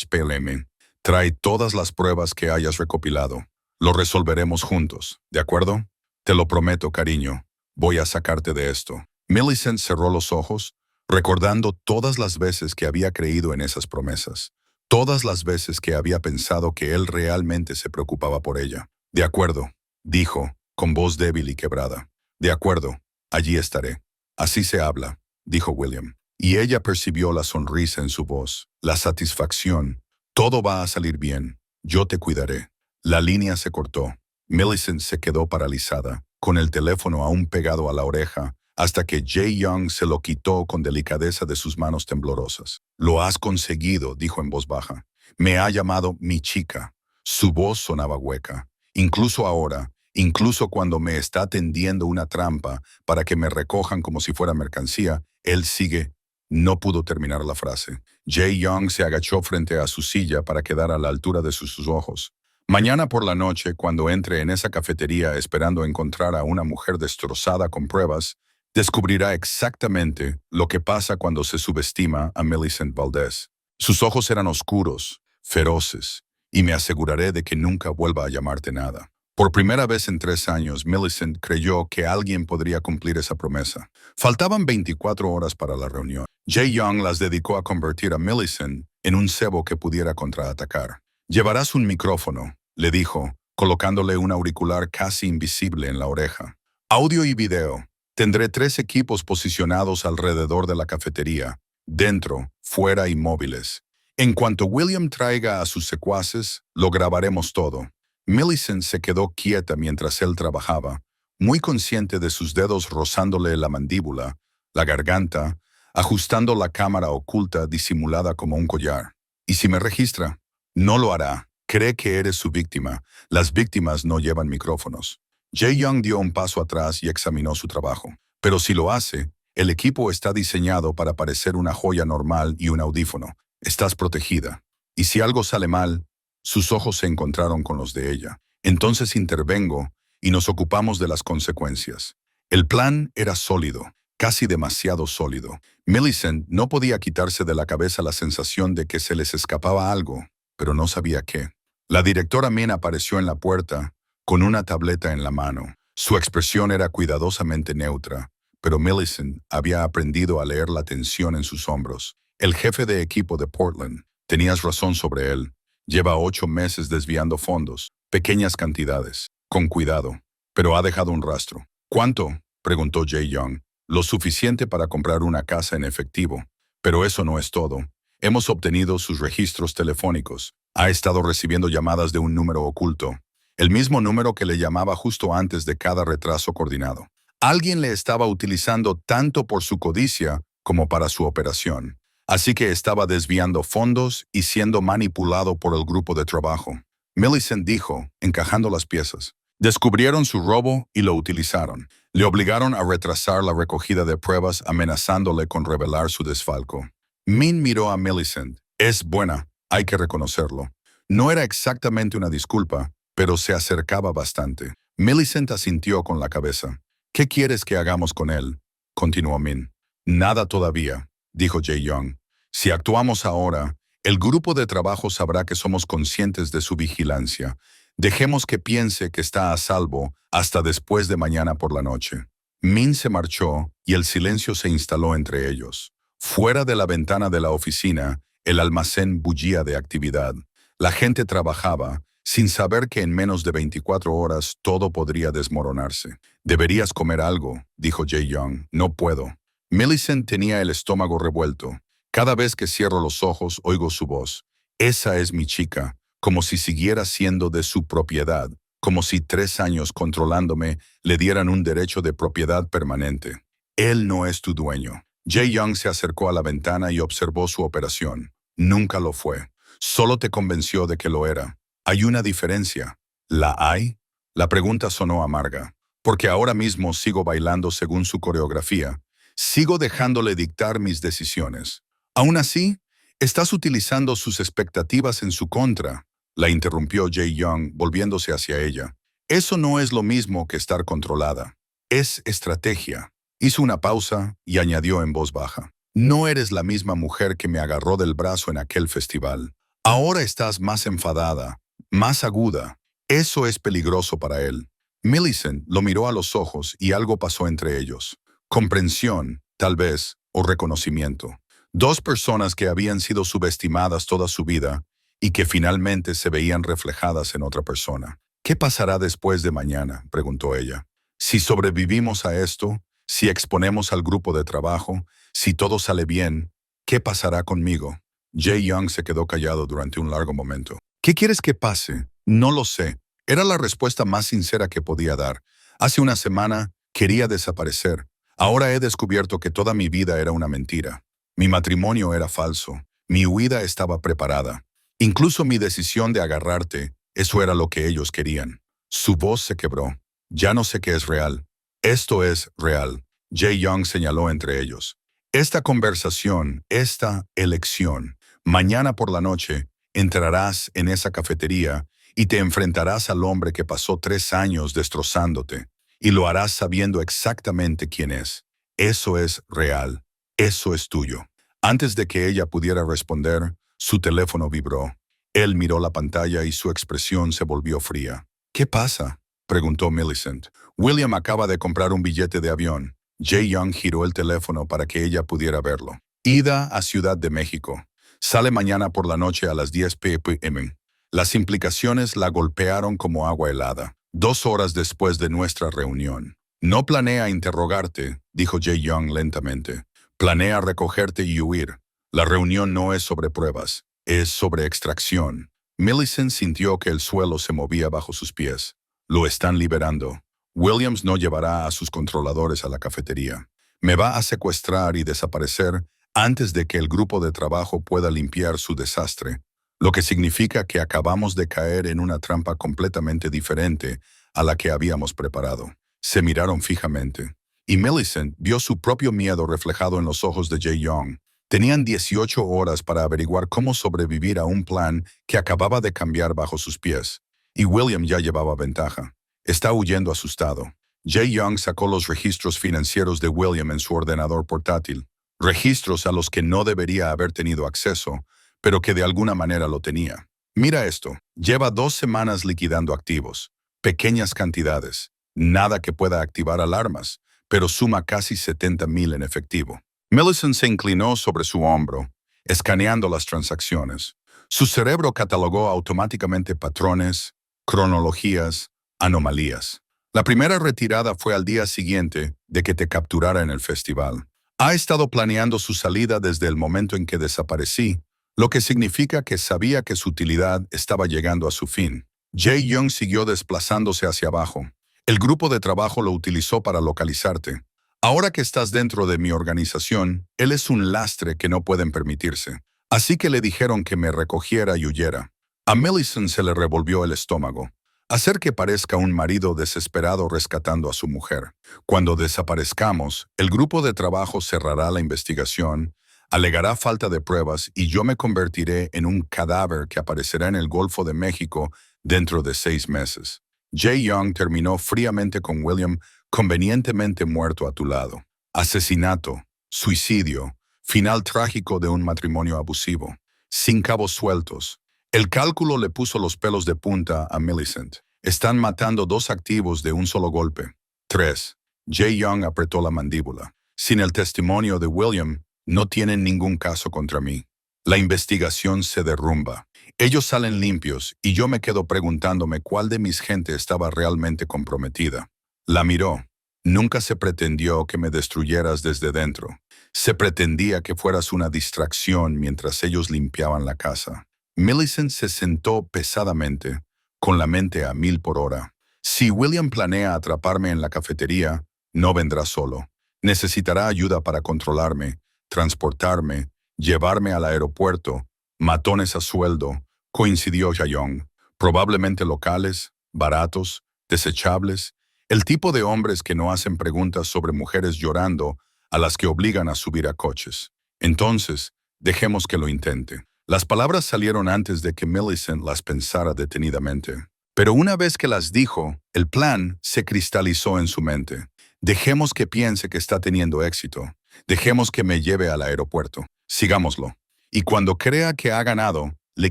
A: p.m. Trae todas las pruebas que hayas recopilado. Lo resolveremos juntos, ¿de acuerdo? Te lo prometo, cariño. Voy a sacarte de esto. Millicent cerró los ojos, recordando todas las veces que había creído en esas promesas. Todas las veces que había pensado que él realmente se preocupaba por ella. De acuerdo, dijo, con voz débil y quebrada. De acuerdo, allí estaré. Así se habla, dijo William. Y ella percibió la sonrisa en su voz, la satisfacción. Todo va a salir bien. Yo te cuidaré. La línea se cortó. Millicent se quedó paralizada, con el teléfono aún pegado a la oreja, hasta que Jae Young se lo quitó con delicadeza de sus manos temblorosas. Lo has conseguido, dijo en voz baja. Me ha llamado mi chica. Su voz sonaba hueca. Incluso ahora, incluso cuando me está tendiendo una trampa para que me recojan como si fuera mercancía, él sigue. No pudo terminar la frase. Jae Young se agachó frente a su silla para quedar a la altura de sus ojos. Mañana por la noche, cuando entre en esa cafetería esperando encontrar a una mujer destrozada con pruebas, descubrirá exactamente lo que pasa cuando se subestima a Millicent Valdez. Sus ojos eran oscuros, feroces, y me aseguraré de que nunca vuelva a llamarte nada. Por primera vez en 3 años, Millicent creyó que alguien podría cumplir esa promesa. Faltaban 24 horas para la reunión. Jae Young las dedicó a convertir a Millicent en un cebo que pudiera contraatacar. Llevarás un micrófono, le dijo, colocándole un auricular casi invisible en la oreja. Audio y video. Tendré 3 equipos posicionados alrededor de la cafetería, dentro, fuera y móviles. En cuanto William traiga a sus secuaces, lo grabaremos todo. Millicent se quedó quieta mientras él trabajaba, muy consciente de sus dedos rozándole la mandíbula, la garganta, ajustando la cámara oculta disimulada como un collar. ¿Y si me registra? No lo hará. Cree que eres su víctima. Las víctimas no llevan micrófonos. Jae Young dio un paso atrás y examinó su trabajo. Pero si lo hace, el equipo está diseñado para parecer una joya normal y un audífono. Estás protegida. Y si algo sale mal, sus ojos se encontraron con los de ella. Entonces intervengo y nos ocupamos de las consecuencias. El plan era sólido. casi demasiado sólido. Millicent no podía quitarse de la cabeza la sensación de que se les escapaba algo, pero no sabía qué. La directora Min apareció en la puerta, con una tableta en la mano. Su expresión era cuidadosamente neutra, pero Millicent había aprendido a leer la tensión en sus hombros. El jefe de equipo de Portland. Tenías razón sobre él. Lleva 8 meses desviando fondos, pequeñas cantidades, con cuidado, pero ha dejado un rastro. ¿Cuánto?, preguntó Jae Young. Lo suficiente para comprar una casa en efectivo. Pero eso no es todo. Hemos obtenido sus registros telefónicos. Ha estado recibiendo llamadas de un número oculto. El mismo número que le llamaba justo antes de cada retraso coordinado. Alguien le estaba utilizando tanto por su codicia como para su operación. Así que estaba desviando fondos y siendo manipulado por el grupo de trabajo. Millicent dijo, encajando las piezas. Descubrieron su robo y lo utilizaron. Le obligaron a retrasar la recogida de pruebas amenazándole con revelar su desfalco. Min miró a Millicent. Es buena, hay que reconocerlo. No era exactamente una disculpa, pero se acercaba bastante. Millicent asintió con la cabeza. ¿Qué quieres que hagamos con él?, continuó Min. Nada todavía, dijo Jae Young. Si actuamos ahora, el grupo de trabajo sabrá que somos conscientes de su vigilancia. Dejemos que piense que está a salvo hasta después de mañana por la noche. Min se marchó y el silencio se instaló entre ellos. Fuera de la ventana de la oficina, el almacén bullía de actividad. La gente trabajaba, sin saber que en menos de 24 horas todo podría desmoronarse. Deberías comer algo, dijo Jae Young. No puedo. Millicent tenía el estómago revuelto. Cada vez que cierro los ojos, oigo su voz. Esa es mi chica, como si siguiera siendo de su propiedad, como si 3 años controlándome le dieran un derecho de propiedad permanente. Él no es tu dueño. Jae Young se acercó a la ventana y observó su operación. Nunca lo fue. Solo te convenció de que lo era. ¿Hay una diferencia? ¿La hay? La pregunta sonó amarga. Porque ahora mismo sigo bailando según su coreografía. Sigo dejándole dictar mis decisiones. Aún así, estás utilizando sus expectativas en su contra, la interrumpió Jae Young, volviéndose hacia ella. Eso no es lo mismo que estar controlada. Es estrategia. Hizo una pausa y añadió en voz baja. No eres la misma mujer que me agarró del brazo en aquel festival. Ahora estás más enfadada, más aguda. Eso es peligroso para él. Millicent lo miró a los ojos y algo pasó entre ellos. Comprensión, tal vez, o reconocimiento. 2 personas que habían sido subestimadas toda su vida y que finalmente se veían reflejadas en otra persona. ¿Qué pasará después de mañana?, preguntó ella. Si sobrevivimos a esto, si exponemos al grupo de trabajo, si todo sale bien, ¿qué pasará conmigo? Jae Young se quedó callado durante un largo momento. ¿Qué quieres que pase? No lo sé. Era la respuesta más sincera que podía dar. Hace una semana quería desaparecer. Ahora he descubierto que toda mi vida era una mentira. Mi matrimonio era falso. Mi huida estaba preparada. Incluso mi decisión de agarrarte, eso era lo que ellos querían. Su voz se quebró. Ya no sé qué es real. Esto es real. Jae Young señaló entre ellos. Esta conversación, esta elección. Mañana por la noche entrarás en esa cafetería y te enfrentarás al hombre que pasó 3 años destrozándote. Y lo harás sabiendo exactamente quién es. Eso es real. Eso es tuyo. Antes de que ella pudiera responder, su teléfono vibró. Él miró la pantalla y su expresión se volvió fría. ¿Qué pasa?, preguntó Millicent. William acaba de comprar un billete de avión. Jae Young giró el teléfono para que ella pudiera verlo. Ida a Ciudad de México. Sale mañana por la noche a las 10 p.m. Las implicaciones la golpearon como agua helada. 2 horas después de nuestra reunión. No planea interrogarte, dijo Jae Young lentamente. Planea recogerte y huir. La reunión no es sobre pruebas, es sobre extracción. Millicent sintió que el suelo se movía bajo sus pies. Lo están liberando. Williams no llevará a sus controladores a la cafetería. Me va a secuestrar y desaparecer antes de que el grupo de trabajo pueda limpiar su desastre, lo que significa que acabamos de caer en una trampa completamente diferente a la que habíamos preparado. Se miraron fijamente, y Millicent vio su propio miedo reflejado en los ojos de Jae Young. Tenían 18 horas para averiguar cómo sobrevivir a un plan que acababa de cambiar bajo sus pies, y William ya llevaba ventaja. Está huyendo asustado. Jae Young sacó los registros financieros de William en su ordenador portátil, registros a los que no debería haber tenido acceso, pero que de alguna manera lo tenía. Mira esto, lleva 2 semanas liquidando activos, pequeñas cantidades, nada que pueda activar alarmas, pero suma casi 70,000 en efectivo. Millicent se inclinó sobre su hombro, escaneando las transacciones. Su cerebro catalogó automáticamente patrones, cronologías, anomalías. La primera retirada fue al día siguiente de que te capturara en el festival. Ha estado planeando su salida desde el momento en que desaparecí, lo que significa que sabía que su utilidad estaba llegando a su fin. Jae Young siguió desplazándose hacia abajo. El grupo de trabajo lo utilizó para localizarte. Ahora que estás dentro de mi organización, él es un lastre que no pueden permitirse. Así que le dijeron que me recogiera y huyera. A Millicent se le revolvió el estómago. Hacer que parezca un marido desesperado rescatando a su mujer. Cuando desaparezcamos, el grupo de trabajo cerrará la investigación, alegará falta de pruebas y yo me convertiré en un cadáver que aparecerá en el Golfo de México dentro de 6 meses. Jae Young terminó fríamente con William convenientemente muerto a tu lado. Asesinato, suicidio, final trágico de un matrimonio abusivo. Sin cabos sueltos. El cálculo le puso los pelos de punta a Millicent. Están matando 2 activos de un solo golpe. 3. Jae Young apretó la mandíbula. Sin el testimonio de William, no tienen ningún caso contra mí. La investigación se derrumba. Ellos salen limpios y yo me quedo preguntándome cuál de mis gente estaba realmente comprometida. La miró. Nunca se pretendió que me destruyeras desde dentro. Se pretendía que fueras una distracción mientras ellos limpiaban la casa. Millicent se sentó pesadamente, con la mente a 1000 por hora. Si William planea atraparme en la cafetería, no vendrá solo. Necesitará ayuda para controlarme, transportarme, llevarme al aeropuerto, matones a sueldo, coincidió Jae Young. Probablemente locales, baratos, desechables, el tipo de hombres que no hacen preguntas sobre mujeres llorando a las que obligan a subir a coches. Entonces, dejemos que lo intente. Las palabras salieron antes de que Millicent las pensara detenidamente. Pero una vez que las dijo, el plan se cristalizó en su mente. Dejemos que piense que está teniendo éxito. Dejemos que me lleve al aeropuerto. Sigámoslo. Y cuando crea que ha ganado, le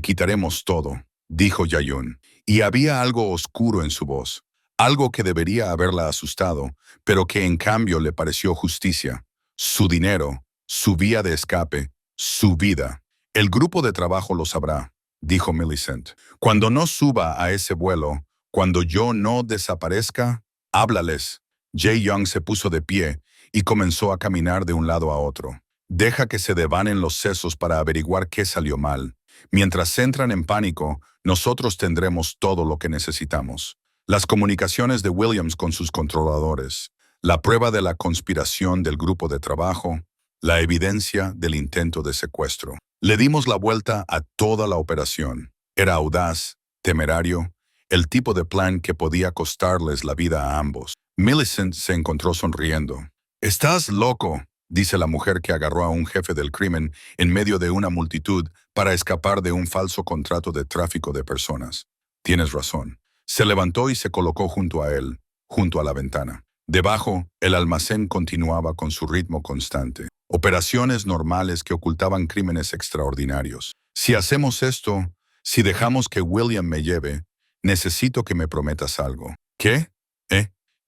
A: quitaremos todo, dijo Jae-young. Y había algo oscuro en su voz. Algo que debería haberla asustado, pero que en cambio le pareció justicia. Su dinero, su vía de escape, su vida. El grupo de trabajo lo sabrá, dijo Millicent. Cuando no suba a ese vuelo, cuando yo no desaparezca, háblales. Jae Young se puso de pie y comenzó a caminar de un lado a otro. Deja que se devanen los sesos para averiguar qué salió mal. Mientras entran en pánico, nosotros tendremos todo lo que necesitamos. Las comunicaciones de Williams con sus controladores, la prueba de la conspiración del grupo de trabajo, la evidencia del intento de secuestro. Le dimos la vuelta a toda la operación. Era audaz, temerario, el tipo de plan que podía costarles la vida a ambos. Millicent se encontró sonriendo. «Estás loco», dice la mujer que agarró a un jefe del crimen en medio de una multitud para escapar de un falso contrato de tráfico de personas. «Tienes razón». Se levantó y se colocó junto a él, junto a la ventana. Debajo, el almacén continuaba con su ritmo constante. Operaciones normales que ocultaban crímenes extraordinarios. Si hacemos esto, si dejamos que William me lleve, necesito que me prometas algo. ¿Qué?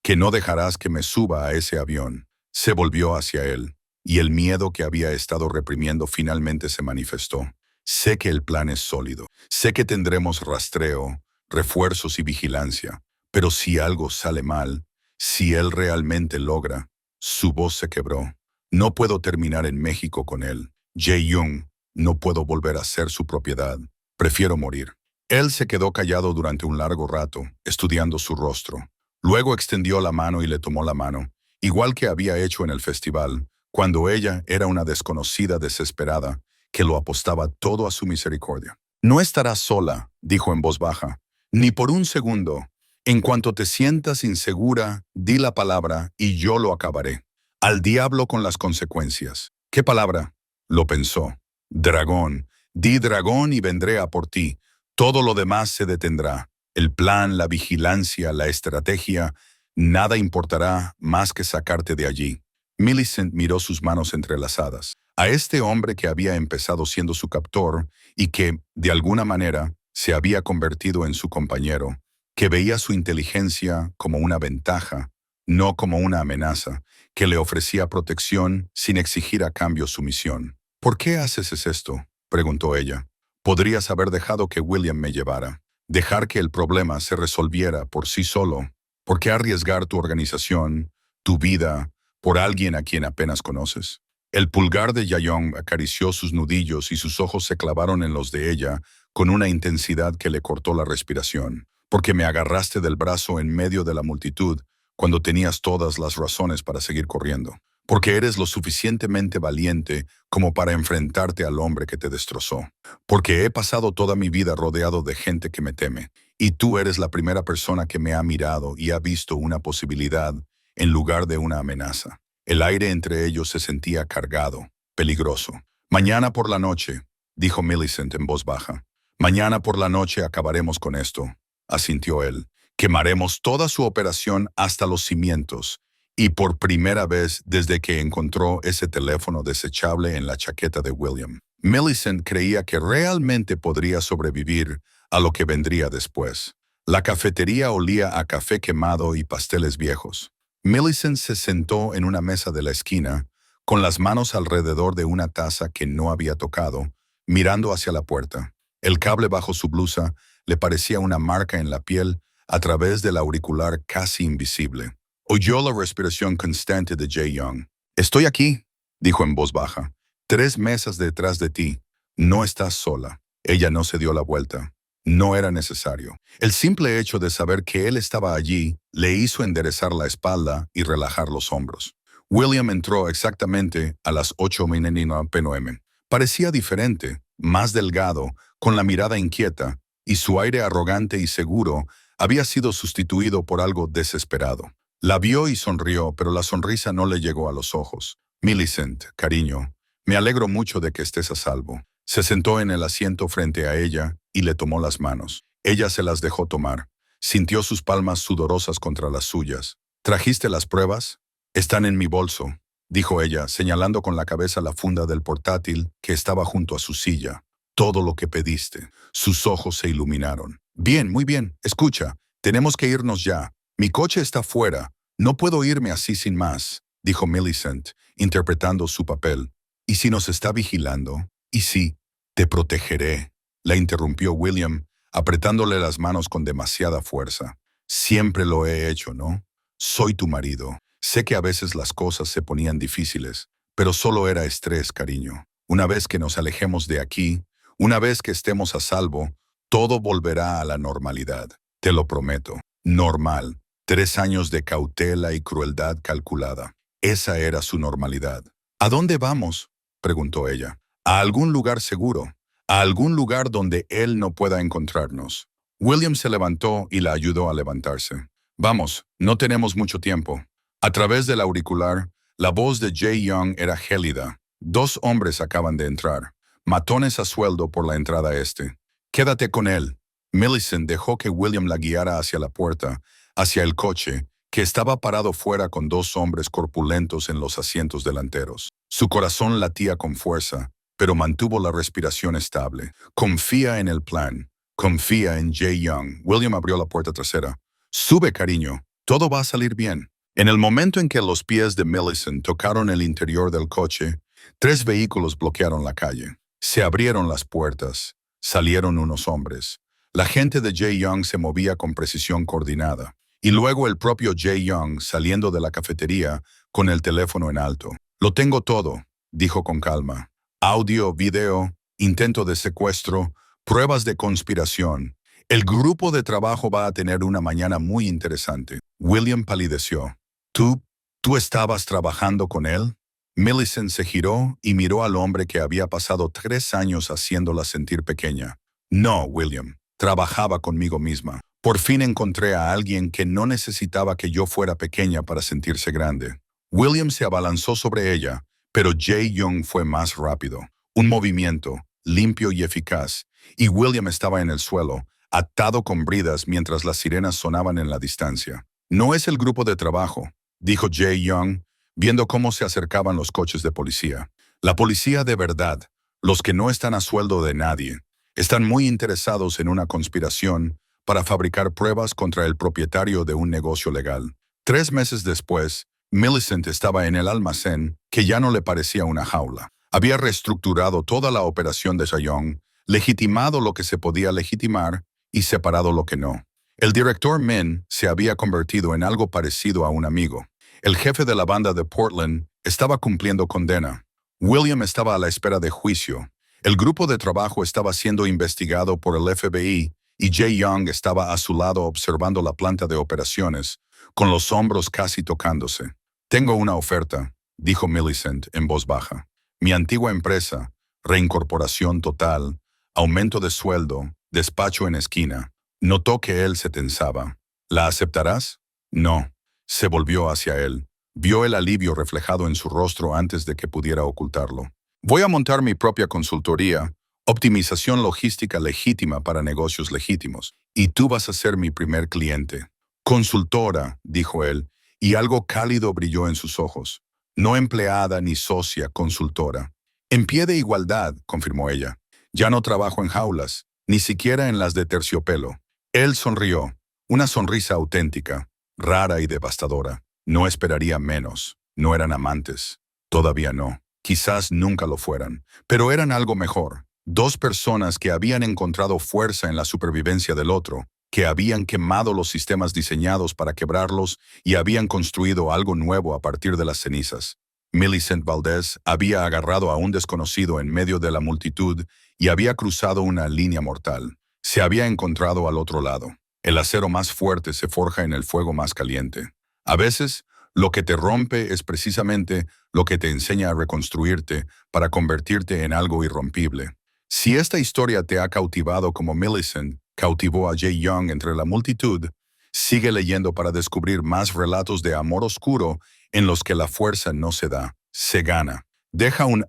A: Que no dejarás que me suba a ese avión. Se volvió hacia él, y el miedo que había estado reprimiendo finalmente se manifestó. Sé que el plan es sólido. Sé que tendremos rastreo, refuerzos y vigilancia. Pero si algo sale mal, si él realmente logra, su voz se quebró. No puedo terminar en México con él. Jae-young, no puedo volver a ser su propiedad. Prefiero morir. Él se quedó callado durante un largo rato, estudiando su rostro. Luego extendió la mano y le tomó la mano, igual que había hecho en el festival, cuando ella era una desconocida desesperada que lo apostaba todo a su misericordia. «No estarás sola», dijo en voz baja, «ni por un segundo. En cuanto te sientas insegura, di la palabra y yo lo acabaré. Al diablo con las consecuencias». «¿Qué palabra?», lo pensó. «Dragón. Di dragón y vendré a por ti. Todo lo demás se detendrá. El plan, la vigilancia, la estrategia, Nada importará más que sacarte de allí. Millicent miró sus manos entrelazadas. A este hombre que había empezado siendo su captor y que, de alguna manera, se había convertido en su compañero, que veía su inteligencia como una ventaja, no como una amenaza, que le ofrecía protección sin exigir a cambio sumisión. ¿Por qué haces esto?, preguntó ella. Podrías haber dejado que William me llevara, dejar que el problema se resolviera por sí solo. ¿Por qué arriesgar tu organización, tu vida, por alguien a quien apenas conoces? El pulgar de Yayong acarició sus nudillos y sus ojos se clavaron en los de ella con una intensidad que le cortó la respiración. Porque me agarraste del brazo en medio de la multitud cuando tenías todas las razones para seguir corriendo. Porque eres lo suficientemente valiente como para enfrentarte al hombre que te destrozó. Porque he pasado toda mi vida rodeado de gente que me teme. Y tú eres la primera persona que me ha mirado y ha visto una posibilidad en lugar de una amenaza. El aire entre ellos se sentía cargado, peligroso. Mañana por la noche, dijo Millicent en voz baja. Mañana por la noche acabaremos con esto, asintió él. Quemaremos toda su operación hasta los cimientos. Y por primera vez desde que encontró ese teléfono desechable en la chaqueta de William, Millicent creía que realmente podría sobrevivir a lo que vendría después. La cafetería olía a café quemado y pasteles viejos. Millicent se sentó en una mesa de la esquina, con las manos alrededor de una taza que no había tocado, mirando hacia la puerta. El cable bajo su blusa le parecía una marca en la piel a través del auricular casi invisible. Oyó la respiración constante de Jae-young. «Estoy aquí», dijo en voz baja. «3 mesas detrás de ti. No estás sola». Ella no se dio la vuelta. No era necesario. El simple hecho de saber que él estaba allí le hizo enderezar la espalda y relajar los hombros. William entró exactamente a las 8:00 p.m. Parecía diferente, más delgado, con la mirada inquieta, y su aire arrogante y seguro había sido sustituido por algo desesperado. La vio y sonrió, pero la sonrisa no le llegó a los ojos. «Millicent, cariño, me alegro mucho de que estés a salvo». Se sentó en el asiento frente a ella y le tomó las manos. Ella se las dejó tomar. Sintió sus palmas sudorosas contra las suyas. «¿Trajiste las pruebas?» «Están en mi bolso», dijo ella, señalando con la cabeza la funda del portátil que estaba junto a su silla. «Todo lo que pediste». Sus ojos se iluminaron. «Bien, muy bien. Escucha, tenemos que irnos ya. Mi coche está fuera. No puedo irme así sin más», dijo Millicent, interpretando su papel. «¿Y si nos está vigilando? ¿Y si te protegeré?», la interrumpió William, apretándole las manos con demasiada fuerza. «Siempre lo he hecho, ¿no? Soy tu marido. Sé que a veces las cosas se ponían difíciles, pero solo era estrés, cariño. Una vez que nos alejemos de aquí, una vez que estemos a salvo, todo volverá a la normalidad. Te lo prometo. Normal. 3 años de cautela y crueldad calculada. Esa era su normalidad». «¿A dónde vamos?», preguntó ella. «A algún lugar seguro. A algún lugar donde él no pueda encontrarnos». William se levantó y la ayudó a levantarse. «Vamos, no tenemos mucho tiempo». A través del auricular, la voz de Jae-young era gélida. «2 hombres acaban de entrar. Matones a sueldo por la entrada este. Quédate con él». Millicent dejó que William la guiara hacia la puerta, hacia el coche, que estaba parado fuera con 2 hombres corpulentos en los asientos delanteros. Su corazón latía con fuerza, pero mantuvo la respiración estable. «Confía en el plan. Confía en Jae-young». William abrió la puerta trasera. «Sube, cariño. Todo va a salir bien». En el momento en que los pies de Millicent tocaron el interior del coche, 3 vehículos bloquearon la calle. Se abrieron las puertas. Salieron unos hombres. La gente de Jae-young se movía con precisión coordinada. Y luego el propio Jae-young saliendo de la cafetería con el teléfono en alto. «Lo tengo todo», dijo con calma. «Audio, video, intento de secuestro, pruebas de conspiración. El grupo de trabajo va a tener una mañana muy interesante». William palideció. ¿Tú estabas trabajando con él?» Millicent se giró y miró al hombre que había pasado 3 años haciéndola sentir pequeña. «No, William. Trabajaba conmigo misma. Por fin encontré a alguien que no necesitaba que yo fuera pequeña para sentirse grande». William se abalanzó sobre ella, pero Jae-young fue más rápido. Un movimiento, limpio y eficaz, y William estaba en el suelo, atado con bridas mientras las sirenas sonaban en la distancia. No es el grupo de trabajo, dijo Jae Young, viendo cómo se acercaban los coches de policía. La policía de verdad, los que no están a sueldo de nadie, están muy interesados en una conspiración para fabricar pruebas contra el propietario de un negocio legal. 3 meses después, Millicent estaba en el almacén, que ya no le parecía una jaula. Había reestructurado toda la operación de Sayong, legitimado lo que se podía legitimar y separado lo que no. El director Min se había convertido en algo parecido a un amigo. El jefe de la banda de Portland estaba cumpliendo condena. William estaba a la espera de juicio. El grupo de trabajo estaba siendo investigado por el FBI y Jae Young estaba a su lado observando la planta de operaciones, con los hombros casi tocándose. Tengo una oferta, dijo Millicent en voz baja. Mi antigua empresa, reincorporación total, aumento de sueldo, despacho en esquina. Notó que él se tensaba. ¿La aceptarás? No. Se volvió hacia él. Vio el alivio reflejado en su rostro antes de que pudiera ocultarlo. Voy a montar mi propia consultoría, optimización logística legítima para negocios legítimos, y tú vas a ser mi primer cliente. Consultora, dijo él, y algo cálido brilló en sus ojos. No empleada ni socia, consultora. En pie de igualdad, confirmó ella. Ya no trabajo en jaulas, ni siquiera en las de terciopelo. Él sonrió, una sonrisa auténtica, rara y devastadora. No esperaría menos. No eran amantes. Todavía no. Quizás nunca lo fueran. Pero eran algo mejor. Dos personas que habían encontrado fuerza en la supervivencia del otro, que habían quemado los sistemas diseñados para quebrarlos y habían construido algo nuevo a partir de las cenizas. Millicent Valdez había agarrado a un desconocido en medio de la multitud y había cruzado una línea mortal. Se había encontrado al otro lado. El acero más fuerte se forja en el fuego más caliente. A veces, lo que te rompe es precisamente lo que te enseña a reconstruirte para convertirte en algo irrompible. Si esta historia te ha cautivado como Millicent cautivó a Jae Young entre la multitud, sigue leyendo para descubrir más relatos de amor oscuro en los que la fuerza no se da, se gana. Deja un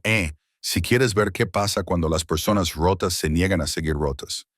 A: si quieres ver qué pasa cuando las personas rotas se niegan a seguir rotas.